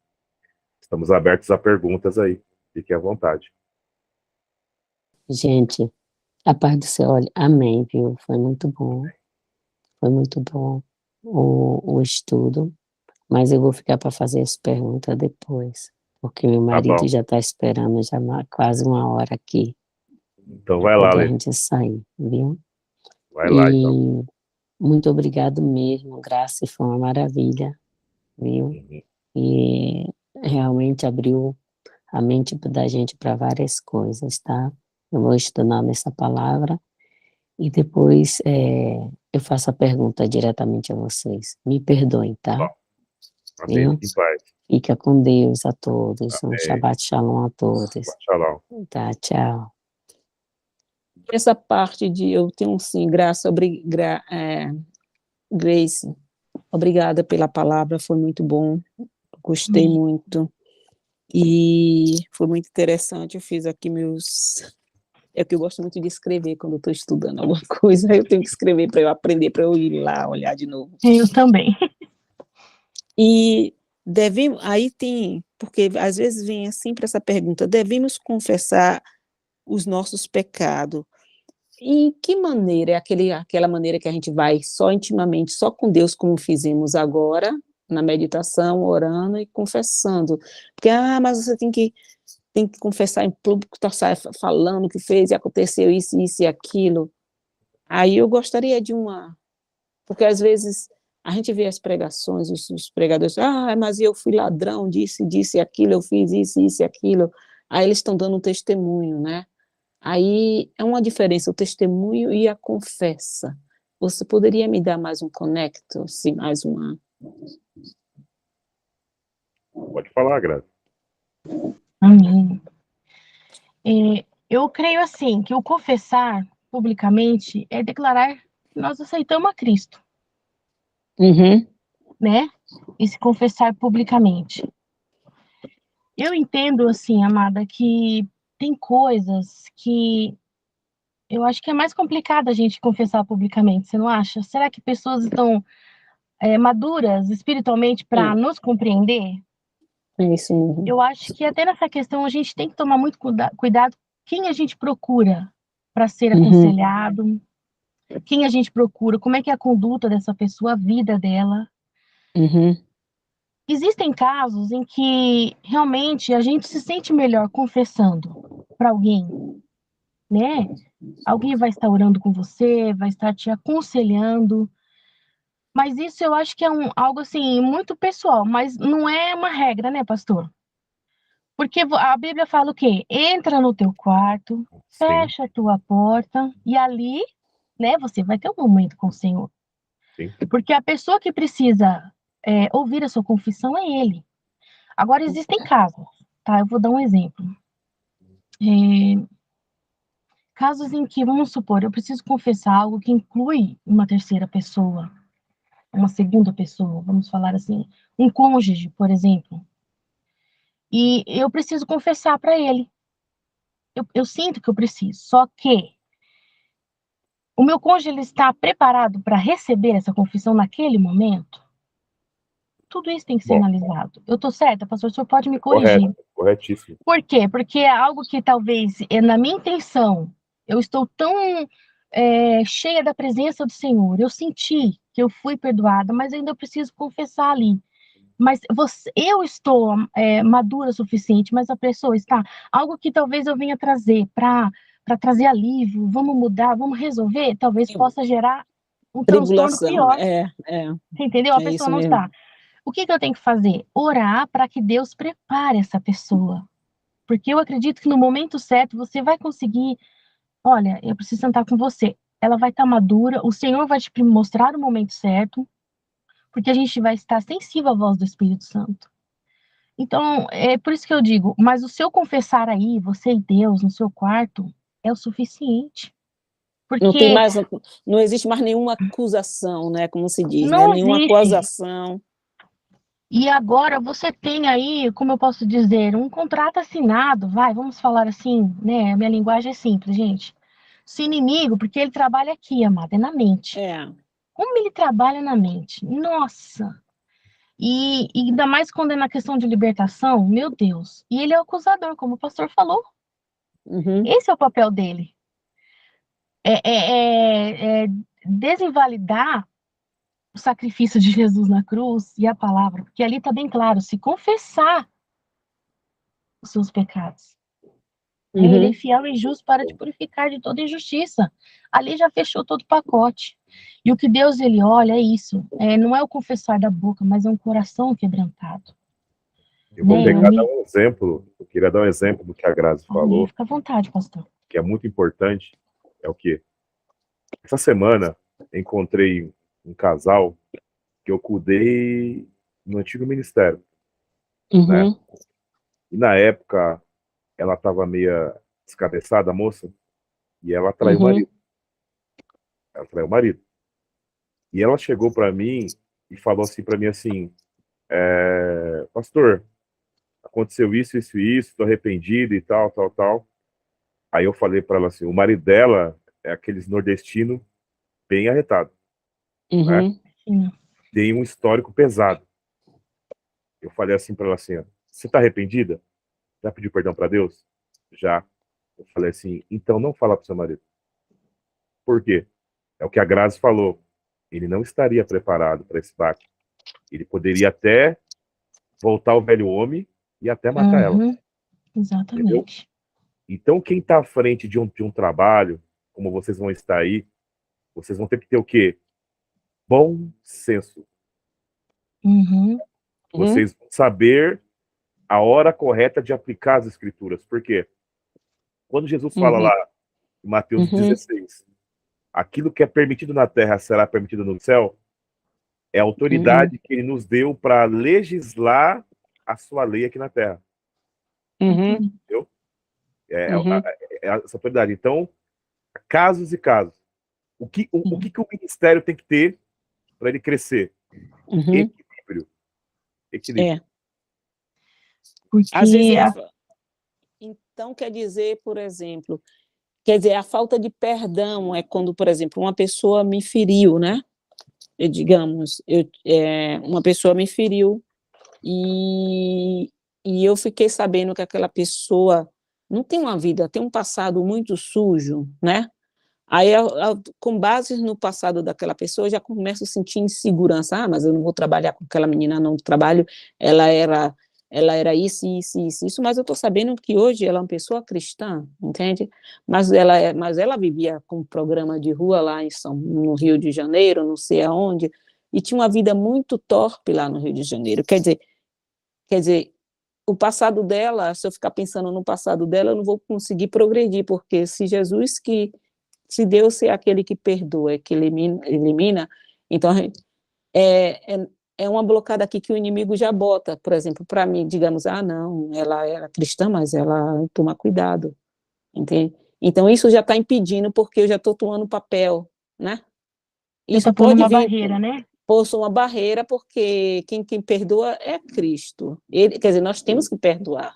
estamos abertos a perguntas aí. Fique à vontade. Gente, a paz do Senhor, olha, amém, viu? Foi muito bom. Foi muito bom o estudo, mas eu vou ficar para fazer as perguntas depois, porque meu marido bom. já está esperando já quase uma hora aqui. Então vai lá, Poder a Lê. gente sair, viu? Vai lá, então. Muito obrigado mesmo, Graça, foi uma maravilha, viu? E realmente abriu a mente da gente para várias coisas, tá? Eu vou estudar nessa palavra e depois eu faço a pergunta diretamente a vocês. Me perdoem, tá? Bom. Amém. Viu? Em paz. Fica com Deus a todos. Amém. Um Shabbat Shalom a todos. Shalom. Tá, tchau. Essa parte de eu tenho sim, Grace, obrigada pela palavra, foi muito bom, gostei muito, e foi muito interessante, eu fiz aqui é que eu gosto muito de escrever quando eu estou estudando alguma coisa, eu tenho que escrever para eu aprender, para eu ir lá olhar de novo. Eu também. E aí tem, porque às vezes vem sempre essa pergunta, devemos confessar os nossos pecados? Em que maneira? É aquela maneira que a gente vai só intimamente, só com Deus, como fizemos agora, na meditação, orando e confessando. Porque, mas você tem que confessar em público, tá falando que fez e aconteceu isso e aquilo. Aí eu gostaria porque às vezes a gente vê as pregações, os pregadores, mas eu fui ladrão, disse e aquilo, eu fiz isso e aquilo. Aí eles estão dando um testemunho, né? Aí é uma diferença, o testemunho e a confessa. Você poderia me dar mais um conecto, assim, mais uma... Pode falar, Grazi. Amém. Eu creio assim, que o confessar publicamente é declarar que nós aceitamos a Cristo, Uhum, né? E se confessar publicamente. Eu entendo, assim, amada, que tem coisas que eu acho que é mais complicado a gente confessar publicamente, você não acha? Será que pessoas estão maduras espiritualmente para nos compreender? é isso mesmo. Eu acho que até nessa questão a gente tem que tomar muito cuidado quem a gente procura para ser aconselhado, quem a gente procura, como é que é a conduta dessa pessoa, a vida dela. Uhum, Existem casos em que realmente a gente se sente melhor confessando para alguém, né? Alguém vai estar orando com você, vai estar te aconselhando, mas isso eu acho que é algo assim muito pessoal, mas não é uma regra, né, pastor? Porque a Bíblia fala o quê? Entra no teu quarto, Sim. fecha a tua porta e ali, né, você vai ter um momento com o Senhor. Sim. Porque a pessoa que precisa ouvir a sua confissão é Ele. Agora, existem casos, tá? Eu vou dar um exemplo. Casos em que, vamos supor, eu preciso confessar algo que inclui uma terceira pessoa, uma segunda pessoa, vamos falar assim, um cônjuge, por exemplo. E eu preciso confessar para ele. Eu sinto que eu preciso, só que o meu cônjuge ele está preparado para receber essa confissão naquele momento? Tudo isso tem que ser Bom, analisado. Eu estou certa, pastor? O senhor pode me correto, corrigir. corretíssimo. Por quê? Porque é algo que talvez, na minha intenção, eu estou tão cheia da presença do Senhor, eu senti que eu fui perdoada, mas ainda eu preciso confessar ali. Mas eu estou madura o suficiente, mas a pessoa está. Algo que talvez eu venha trazer para trazer alívio, vamos mudar, vamos resolver, talvez possa gerar um transtorno tribulação, pior. é Você entendeu? A pessoa isso não mesmo. está. O que eu tenho que fazer? Orar para que Deus prepare essa pessoa. Porque eu acredito que no momento certo você vai conseguir. Olha, eu preciso sentar com você. Ela vai estar madura, o Senhor vai te mostrar o momento certo, porque a gente vai estar sensível à voz do Espírito Santo. Então, é por isso que eu digo, mas o seu confessar aí, você e Deus, no seu quarto, é o suficiente. Não tem Porque mais, não existe mais nenhuma acusação, né, como se diz, né, não nenhuma existe. acusação. E agora você tem aí, como eu posso dizer, um contrato assinado, vamos falar assim, né? A minha linguagem é simples, gente. Se inimigo, porque ele trabalha aqui, amada, é na mente. É. Como ele trabalha na mente? Nossa! E ainda mais quando é na questão de libertação, meu Deus. E ele é o acusador, como o pastor falou. Uhum. Esse é o papel dele. É desinvalidar o sacrifício de Jesus na cruz e a palavra, porque ali está bem claro, se confessar os seus pecados. Ele é Uhum. fiel e justo para te purificar de toda injustiça. Ali já fechou todo o pacote. E o que Deus ele olha é isso. Não é o confessar da boca, mas é um coração quebrantado. Eu vou Né? pegar dar um exemplo, eu queria dar um exemplo do que a Grazi Amém. falou, Fica à vontade, pastor. que é muito importante, é o quê? Essa semana encontrei um casal que eu cuidei no antigo ministério, né? Uhum. E na época ela estava meio descabeçada, a moça, e ela traiu o Uhum. marido. Ela traiu o marido. E ela chegou para mim e falou assim para mim assim, pastor, aconteceu isso, isso e isso, tô arrependido e tal, tal, tal. Aí eu falei para ela assim, o marido dela é aqueles nordestino bem arretado, né? Uhum. Sim. Tem um histórico pesado. Eu falei assim para ela assim, ó, você tá arrependida? Já pediu perdão para Deus? Já. Eu falei assim, então não fala pro seu marido. Por quê? É o que a Grazi falou. Ele não estaria preparado para esse baque. Ele poderia até voltar ao velho homem e até matar ela. Uhum. Entendeu? Exatamente. Então, quem está à frente de um trabalho, como vocês vão estar aí, vocês vão ter que ter o quê? Bom senso. Uhum. Vocês vão saber a hora correta de aplicar as escrituras. Por quê? Quando Jesus fala lá em Mateus 16, aquilo que é permitido na terra será permitido no céu, é a autoridade que ele nos deu para legislar a sua lei aqui na terra. Entendeu? É essa autoridade. Então, casos e casos. O que o ministério tem que ter para ele crescer? Equilíbrio. Equilíbrio. Às vezes, Porque então, quer dizer, por exemplo, a falta de perdão é quando, por exemplo, uma pessoa me feriu, né? Digamos, uma pessoa me feriu e eu fiquei sabendo que aquela pessoa não tem uma vida, tem um passado muito sujo, né? Aí, com base no passado daquela pessoa, eu já começo a sentir insegurança. Mas eu não vou trabalhar com aquela menina, não trabalho, ela era isso, mas eu estou sabendo que hoje ela é uma pessoa cristã, entende? Mas ela vivia com um programa de rua lá no Rio de Janeiro, não sei aonde, e tinha uma vida muito torpe lá no Rio de Janeiro. Quer dizer, o passado dela, se eu ficar pensando no passado dela, eu não vou conseguir progredir, porque se Deus é aquele que perdoa, que elimina, então é uma blocada aqui que o inimigo já bota, por exemplo, para mim, digamos, não, ela era cristã, mas ela toma cuidado, entende? Então, isso já está impedindo, porque eu já estou tomando papel, né? Isso pode vir uma barreira, né? Posto uma barreira, porque quem perdoa é Cristo. Quer dizer, nós temos que perdoar.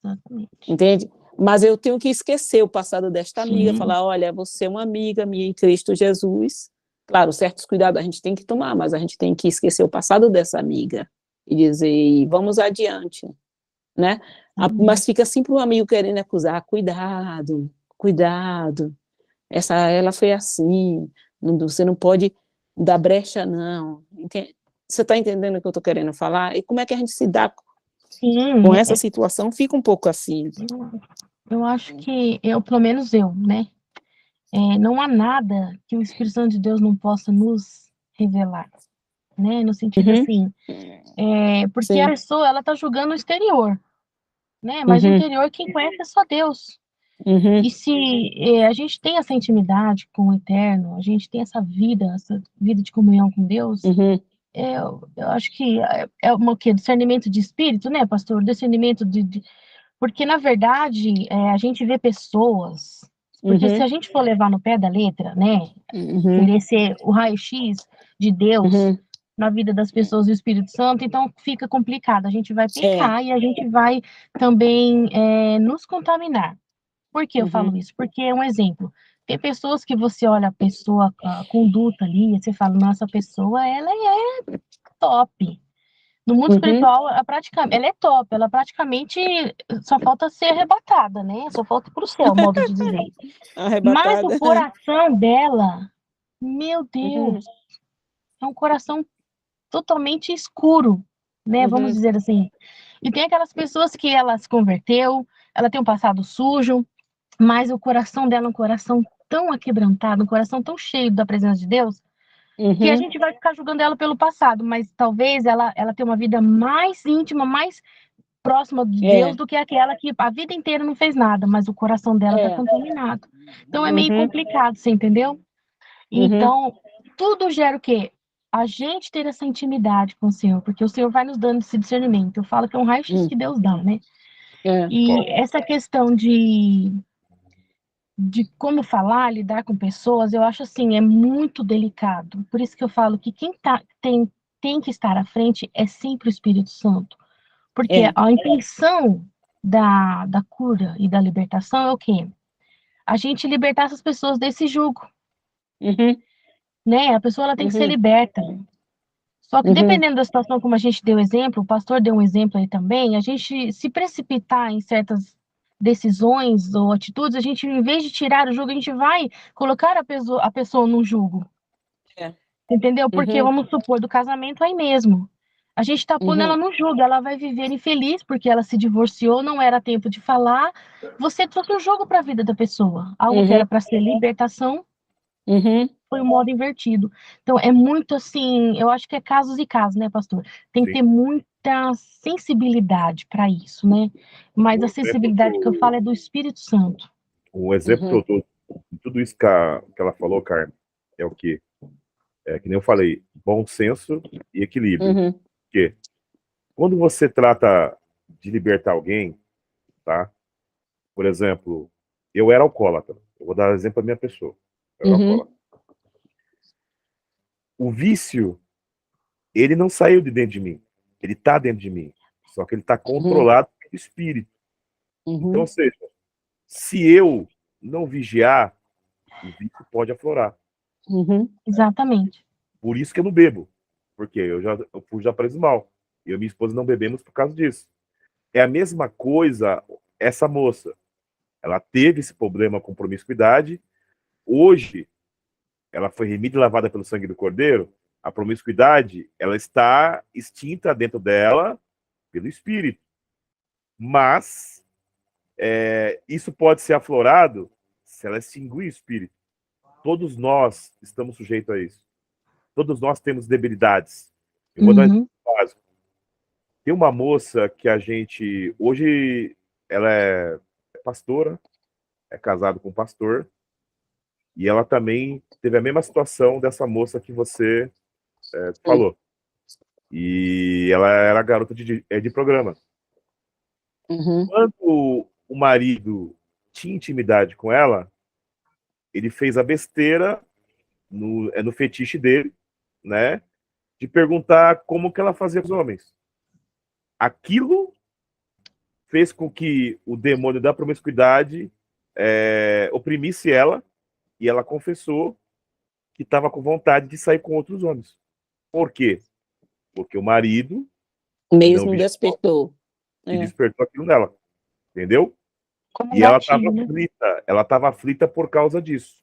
Exatamente. Entende? Mas eu tenho que esquecer o passado desta amiga, falar, olha, você é uma amiga minha em Cristo Jesus. Claro, certos cuidados a gente tem que tomar, mas a gente tem que esquecer o passado dessa amiga e dizer, vamos adiante, né? Mas fica sempre um amigo querendo acusar, cuidado, ela foi assim, você não pode dar brecha, não. Você está entendendo o que eu estou querendo falar? E como é que a gente se dá com essa situação? Fica um pouco assim. Eu acho que pelo menos eu, né? Não há nada que o Espírito Santo de Deus não possa nos revelar, né? No sentido assim, porque Sim. a pessoa, ela tá julgando o exterior, né? Mas o interior, quem conhece é só Deus. E se a gente tem essa intimidade com o Eterno, a gente tem essa vida de comunhão com Deus, eu acho que o quê? Discernimento de espírito, né, pastor? Discernimento Porque, na verdade, a gente vê pessoas... Porque se a gente for levar no pé da letra, né, querer ser o raio-x de Deus na vida das pessoas e o Espírito Santo, então fica complicado. A gente vai pecar e a gente vai também nos contaminar. Por que eu falo isso? Porque é um exemplo. Tem pessoas que você olha a pessoa, a conduta ali, e você fala, nossa, a pessoa, ela é top. No mundo espiritual, ela é top, ela praticamente só falta ser arrebatada, né? Só falta pro céu, modo de dizer. Mas o coração dela, meu Deus, é um coração totalmente escuro, né? Vamos dizer assim. E tem aquelas pessoas que ela se converteu, ela tem um passado sujo, mas o coração dela é um coração tão aquebrantado, um coração tão cheio da presença de Deus, que a gente vai ficar julgando ela pelo passado, mas talvez ela tenha uma vida mais íntima, mais próxima de Deus do que aquela que a vida inteira não fez nada, mas o coração dela está contaminado. Então é meio complicado, você entendeu? Então, tudo gera o quê? A gente ter essa intimidade com o Senhor, porque o Senhor vai nos dando esse discernimento. Eu falo que é um raio-x que Deus dá, né? E essa questão de como falar, lidar com pessoas, eu acho assim, é muito delicado. Por isso que eu falo que quem tem que estar à frente é sempre o Espírito Santo. Porque a intenção da cura e da libertação é o quê? A gente libertar essas pessoas desse jugo. Né? A pessoa ela tem que ser liberta. Só que dependendo da situação, como a gente deu exemplo, o pastor deu um exemplo aí também, a gente se precipitar em certas decisões ou atitudes, a gente, em vez de tirar o jugo, a gente vai colocar a pessoa no jugo. Entendeu? Porque, vamos supor, do casamento aí mesmo. A gente tá pondo ela no jugo, ela vai viver infeliz porque ela se divorciou, não era tempo de falar. Você trouxe um jogo para a vida da pessoa. Algo que era para ser libertação, foi um modo invertido. Então, é muito assim, eu acho que é casos e casos, né, pastor? Tem que ter muito ter a sensibilidade para isso, né? Mas Um a sensibilidade que eu falo é do Espírito Santo. Um exemplo que eu dou de tudo isso que ela falou, Carmen, é o quê? É que nem eu falei, bom senso e equilíbrio. Uhum. Porque quando você trata de libertar alguém, tá? Por exemplo, eu era alcoólatra. Eu vou dar exemplo da minha pessoa. Eu era Uhum. alcoólatra. O vício, ele não saiu de dentro de mim. Ele está dentro de mim. Só que ele está controlado pelo espírito. Então, ou Uhum. seja, se eu não vigiar, o vício pode aflorar. Uhum. Exatamente. Por isso que eu não bebo. Porque eu fui já preso mal. Eu e minha esposa não bebemos por causa disso. É a mesma coisa essa moça. Ela teve esse problema com promiscuidade. Hoje, ela foi remida e lavada pelo sangue do Cordeiro. A promiscuidade, ela está extinta dentro dela pelo Espírito. Mas isso pode ser aflorado se ela extinguir o Espírito. Todos nós estamos sujeitos a isso. Todos nós temos debilidades. Eu vou dar um Uhum. exemplo básico. Tem uma moça que a gente... Hoje, ela é pastora, é casada com um pastor, e ela também teve a mesma situação dessa moça que você falou. E ela era garota de programa. Uhum. Quando o marido tinha intimidade com ela, ele fez a besteira no fetiche dele, né? De perguntar como que ela fazia com os homens. Aquilo fez com que o demônio da promiscuidade oprimisse ela, e ela confessou que estava com vontade de sair com outros homens. Por quê? Porque o marido não Mesmo vigiou despertou. e É. despertou aquilo nela. Entendeu? Como E ela estava gatilho, né? aflita. Ela estava aflita por causa disso.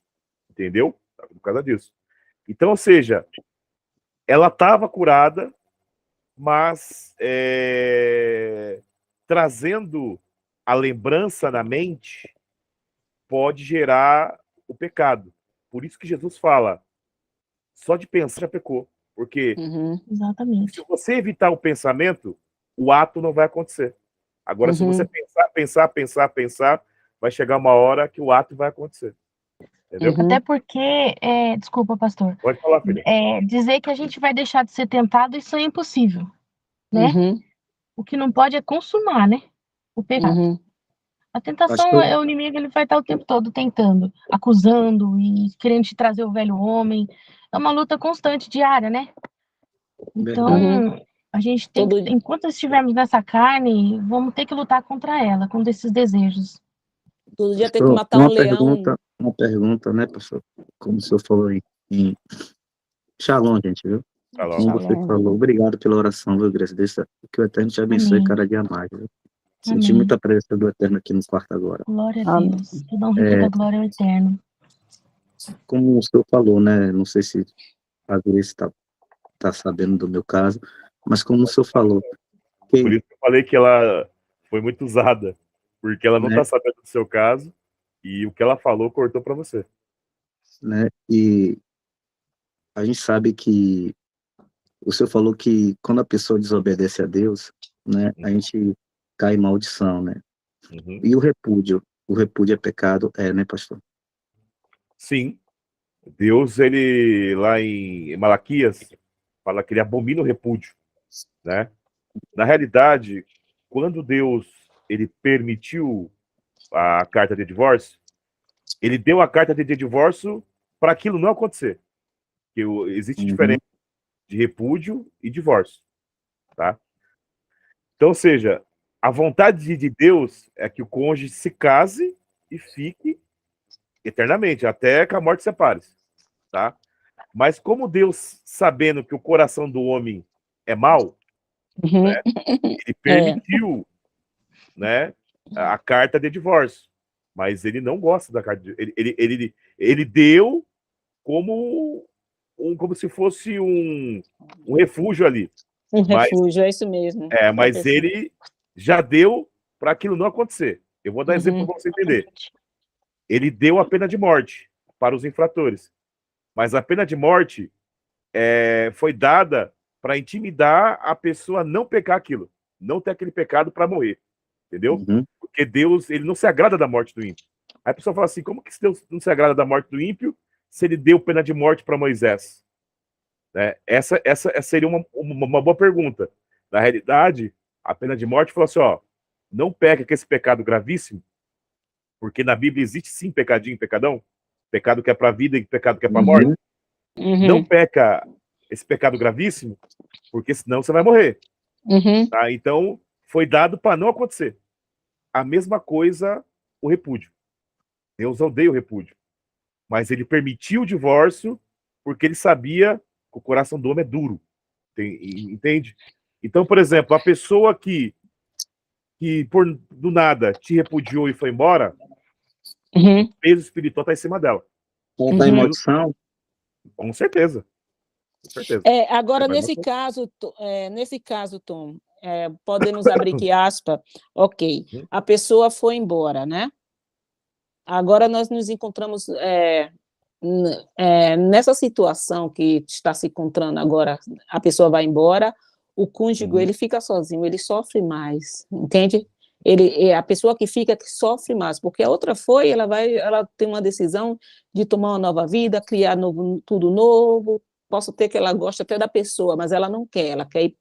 Entendeu? Por causa disso. Então, ou seja, ela estava curada, mas trazendo a lembrança na mente pode gerar o pecado. Por isso que Jesus fala, só de pensar já pecou. Porque Uhum. se Exatamente. você evitar o pensamento, o ato não vai acontecer. Agora, se você pensar, vai chegar uma hora que o ato vai acontecer. Entendeu? Uhum. Até porque, desculpa, pastor, Pode falar, filha. dizer que a gente vai deixar de ser tentado, isso é impossível, né? Uhum. O que não pode é consumar, né? O pecado. Uhum. A tentação Pastor, é o inimigo, ele vai estar o tempo todo tentando, acusando e querendo te trazer o velho homem. É uma luta constante, diária, né? Então, verdade. a gente tem que, Todo... enquanto estivermos nessa carne, vamos ter que lutar contra ela, contra esses desejos. Todo dia tem que Pastor, matar um leão. uma pergunta, né, pastor? Como o senhor falou em Shalom, gente, viu? Tá lá. Como você Shalom. falou, obrigado pela oração, viu, Graça? Que o Eterno te abençoe Amém. cada dia mais, viu? Senti Amém. muita presença do Eterno aqui no quarto agora. Glória a Amém. Deus. Que dom rico da glória ao eterno. Como o senhor falou, né, não sei se a Grace tá sabendo do meu caso, mas como o senhor falou, Por isso que eu falei que ela foi muito usada. Porque ela não né, tá sabendo do seu caso, e o que ela falou cortou para você. né, e a gente sabe que o senhor falou que quando a pessoa desobedece a Deus, né, a gente cai em maldição, né? Uhum. E o repúdio é pecado, né, pastor? Sim. Deus, ele, lá em Malaquias, fala que ele abomina o repúdio, né? Na realidade, quando Deus, ele permitiu a carta de divórcio, ele deu a carta de divórcio para aquilo não acontecer. Porque existe diferença de repúdio e divórcio, tá? Então, ou seja, a vontade de Deus é que o cônjuge se case e fique eternamente, até que a morte separe, tá? Mas como Deus, sabendo que o coração do homem é mau, Uhum. né, ele permitiu, né, a carta de divórcio. Mas ele não gosta da carta de... Ele deu como se fosse um refúgio ali. Um Mas, refúgio, é isso mesmo. mas ele já deu para aquilo não acontecer. Eu vou dar exemplo para você entender. Ele deu a pena de morte para os infratores. Mas a pena de morte foi dada para intimidar a pessoa a não pecar aquilo, não ter aquele pecado para morrer, entendeu? Porque Deus, ele não se agrada da morte do ímpio. Aí a pessoa fala assim, como que Deus não se agrada da morte do ímpio se ele deu pena de morte para Moisés? Né? Essa seria uma boa pergunta. Na realidade, a pena de morte falou assim, ó, não peca com esse pecado gravíssimo, porque na Bíblia existe sim pecadinho, pecadão, pecado que é para a vida e pecado que é para a morte. Não peca esse pecado gravíssimo, porque senão você vai morrer. Tá? Então, foi dado para não acontecer. A mesma coisa, o repúdio. Deus odeia o repúdio. Mas ele permitiu o divórcio porque ele sabia que o coração do homem é duro. Entende? Então, por exemplo, a pessoa que do nada te repudiou e foi embora, o peso espiritual está em cima dela. Da emoção. Com certeza. Com certeza. Agora, nesse caso, Tom, podemos abrir aqui aspa, ok, a pessoa foi embora, né? Agora nós nos encontramos nessa situação que está se encontrando agora, a pessoa vai embora, o cônjuge, ele fica sozinho, ele sofre mais, entende? A pessoa que fica que sofre mais, porque a outra ela tem uma decisão de tomar uma nova vida, criar tudo novo, posso ter que ela gosta até da pessoa, mas ela não quer, ela quer ir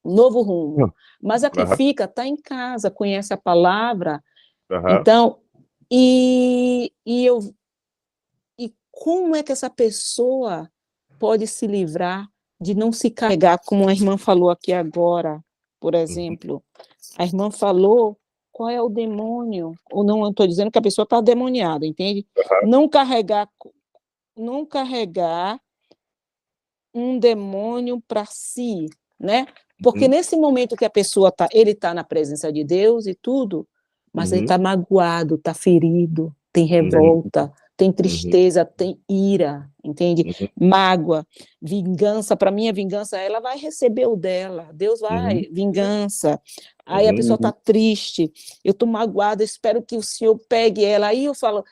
um novo rumo. Mas a que fica está em casa, conhece a palavra, então, e como é que essa pessoa pode se livrar de não se carregar, como a irmã falou aqui agora, por exemplo, a irmã falou qual é o demônio, ou não, eu estou dizendo que a pessoa está demoniada, entende? Não carregar um demônio para si, né? Porque nesse momento que a pessoa ele está na presença de Deus e tudo, mas ele está magoado, está ferido, tem revolta, tem tristeza, tem ira, entende? Mágoa, vingança, para mim a vingança, ela vai receber o dela, Deus vai, vingança. Aí a pessoa está triste, eu estou magoada, espero que o Senhor pegue ela. Aí eu falo,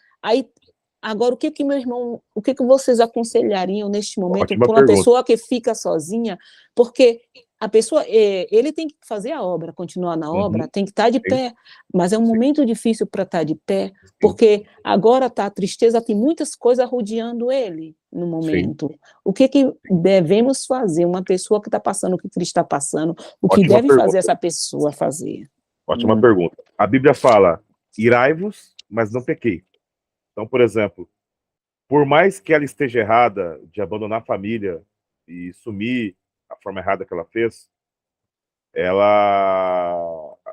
agora, meu irmão, o que vocês aconselhariam neste momento para uma pessoa que fica sozinha? Porque a pessoa, ele tem que fazer a obra, continuar na obra, tem que estar de pé, mas é um momento difícil para estar de pé, porque agora a tristeza, tem muitas coisas rodeando ele no momento. O que devemos fazer? Uma pessoa que está passando o que Cristo está passando, o que deve fazer essa pessoa fazer? Ótima pergunta. A Bíblia fala, irai-vos, mas não pequei. Então, por exemplo, por mais que ela esteja errada de abandonar a família e sumir a forma errada que ela fez,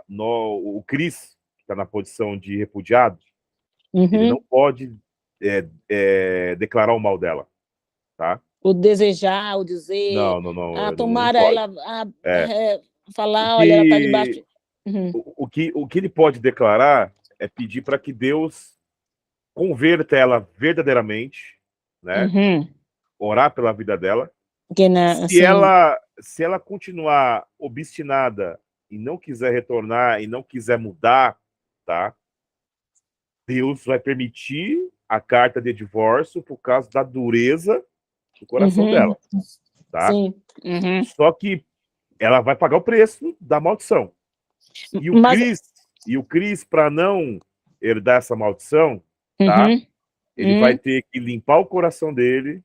o Cris, que está na posição de repudiado, ele não pode declarar o mal dela, tá? O desejar, o dizer, não, tomara ela falar, olha, ela está debaixo. O que ele pode declarar é pedir para que Deus converta ela verdadeiramente, né? Orar pela vida dela. Se ela continuar obstinada e não quiser retornar e não quiser mudar, tá? Deus vai permitir a carta de divórcio por causa da dureza do coração dela, tá? Só que ela vai pagar o preço da maldição. E o Cris, para não herdar essa maldição, tá? Ele vai ter que limpar o coração dele,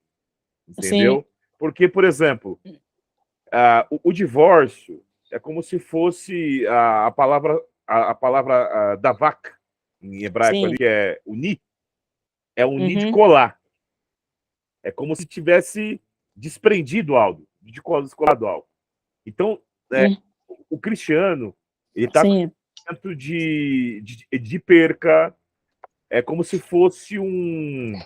entendeu? Porque, por exemplo, o divórcio é como se fosse a palavra davak, em hebraico ali, que é unir, unir de colar. É como se tivesse desprendido algo, descolado algo. Então, o cristiano, ele está dentro de perca, é como se fosse uma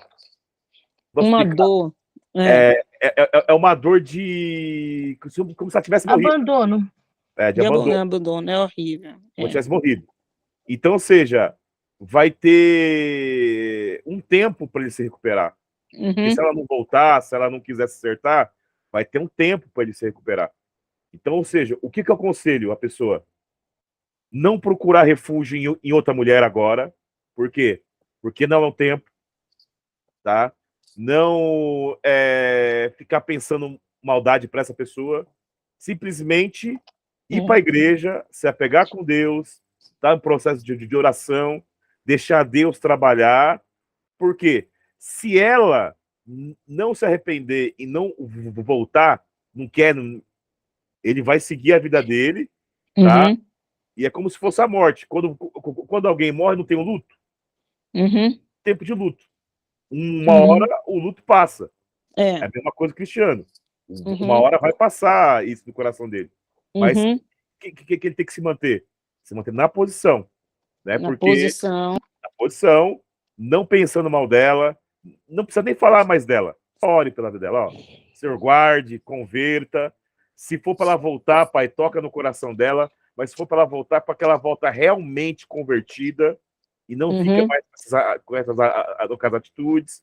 dor. É uma dor de... como se ela tivesse morrido. Abandono. De abandono. Abandono, é horrível. Como se tivesse morrido. Então, ou seja, vai ter um tempo para ele se recuperar. Porque se ela não voltar, se ela não quiser se acertar, vai ter um tempo para ele se recuperar. Então, ou seja, o que eu aconselho a pessoa? Não procurar refúgio em outra mulher agora. Por quê? Porque não é o tempo, tá? Não ficar pensando maldade para essa pessoa, simplesmente ir para a igreja, se apegar com Deus, estar em processo de oração, deixar Deus trabalhar, porque se ela não se arrepender e não voltar, não quer, ele vai seguir a vida dele, tá? Uhum. E é como se fosse a morte. Quando alguém morre, não tem um luto? Uhum. Tempo de luto. Uma hora o luto passa. É É. a mesma coisa cristiano. Uma Uhum. hora vai passar isso no coração dele. Mas Uhum. o que ele tem que se manter? Se manter na posição, né? Na Porque posição. na posição, não pensando mal dela, não precisa nem falar mais dela. Ore pela vida dela, ó. Senhor, guarde, converta. Se for para ela voltar, Pai, toca no coração dela. Mas se for para ela voltar, para que ela volta realmente convertida e não fica Uhum. mais com essas atitudes.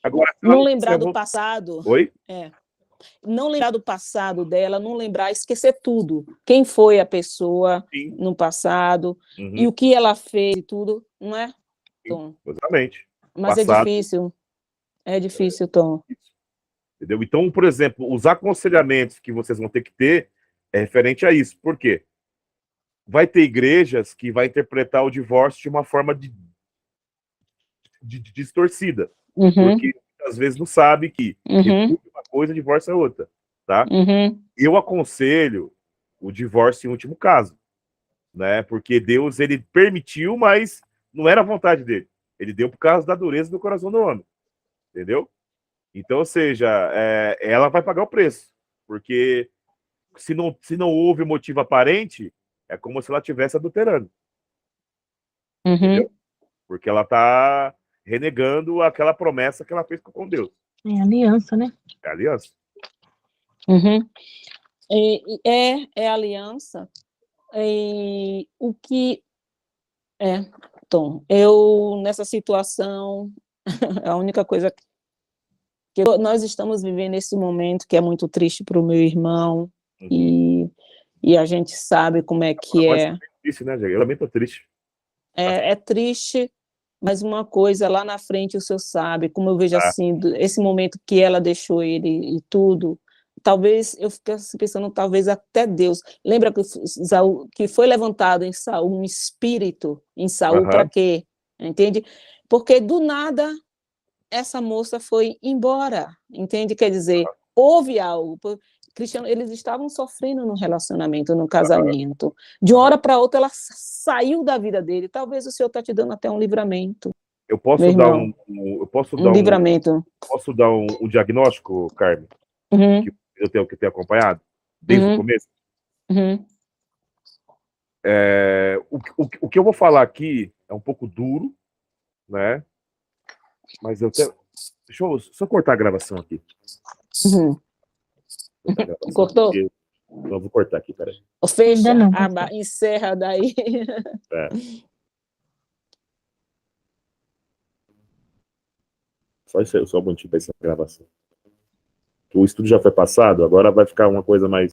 Agora, se ela Não não lembrar quiser do voltar... passado. Oi? É. Não lembrar do passado dela, não lembrar, esquecer tudo. Quem foi a pessoa Sim. no passado e Uhum. o que ela fez e tudo, não é, Sim, Tom? exatamente. Mas é Passado, difícil. É difícil, Tom. entendeu? Então, por exemplo, os aconselhamentos que vocês vão ter que ter é referente a isso. Por quê? Vai ter igrejas que vai interpretar o divórcio de uma forma distorcida. Uhum. Porque às vezes não sabe que Uhum. repúdio é uma coisa, divórcio é outra, tá? Uhum. Eu aconselho o divórcio em último caso, né? Porque Deus, ele permitiu, mas não era a vontade dele. Ele deu por causa da dureza do coração do homem, entendeu? Então, ou seja, ela vai pagar o preço, porque se não houve motivo aparente, é como se ela estivesse adulterando, Uhum. entendeu? Porque ela está renegando aquela promessa que ela fez com Deus. É aliança, né? É aliança. Uhum. É aliança. E o que Tom, eu nessa situação, a única coisa que nós estamos vivendo nesse momento que é muito triste para o meu irmão Uhum. e a gente sabe como é que Mas é. é triste, né, Diego? Eu também tô triste. É triste, mas uma coisa lá na frente o senhor sabe, como eu vejo Tá. assim, esse momento que ela deixou ele e tudo, talvez eu ficasse pensando, talvez até Deus. Lembra que foi levantado em Saul um espírito em Saul para Aham. quê? Entende? Porque do nada essa moça foi embora, entende? Quer dizer, houve algo. Cristiano, eles estavam sofrendo no relacionamento, no casamento. De uma hora para outra, ela saiu da vida dele. Talvez o Senhor está te dando até um livramento, Eu meu posso dar irmão. um Livramento. um diagnóstico, Carmen, Uhum, que eu tenho que ter acompanhado desde o uhum, começo? uhum, O que eu vou falar aqui é um pouco duro, né? Mas eu tenho... Deixa eu só cortar a gravação aqui. uhum. Cortar a gravação Cortou? aqui. Não, eu vou cortar aqui, peraí. Fecha, Ainda não, pastor. encerra daí. É. Só isso aí, só um minutinho para essa gravação. O estudo já foi passado, agora vai ficar uma coisa mais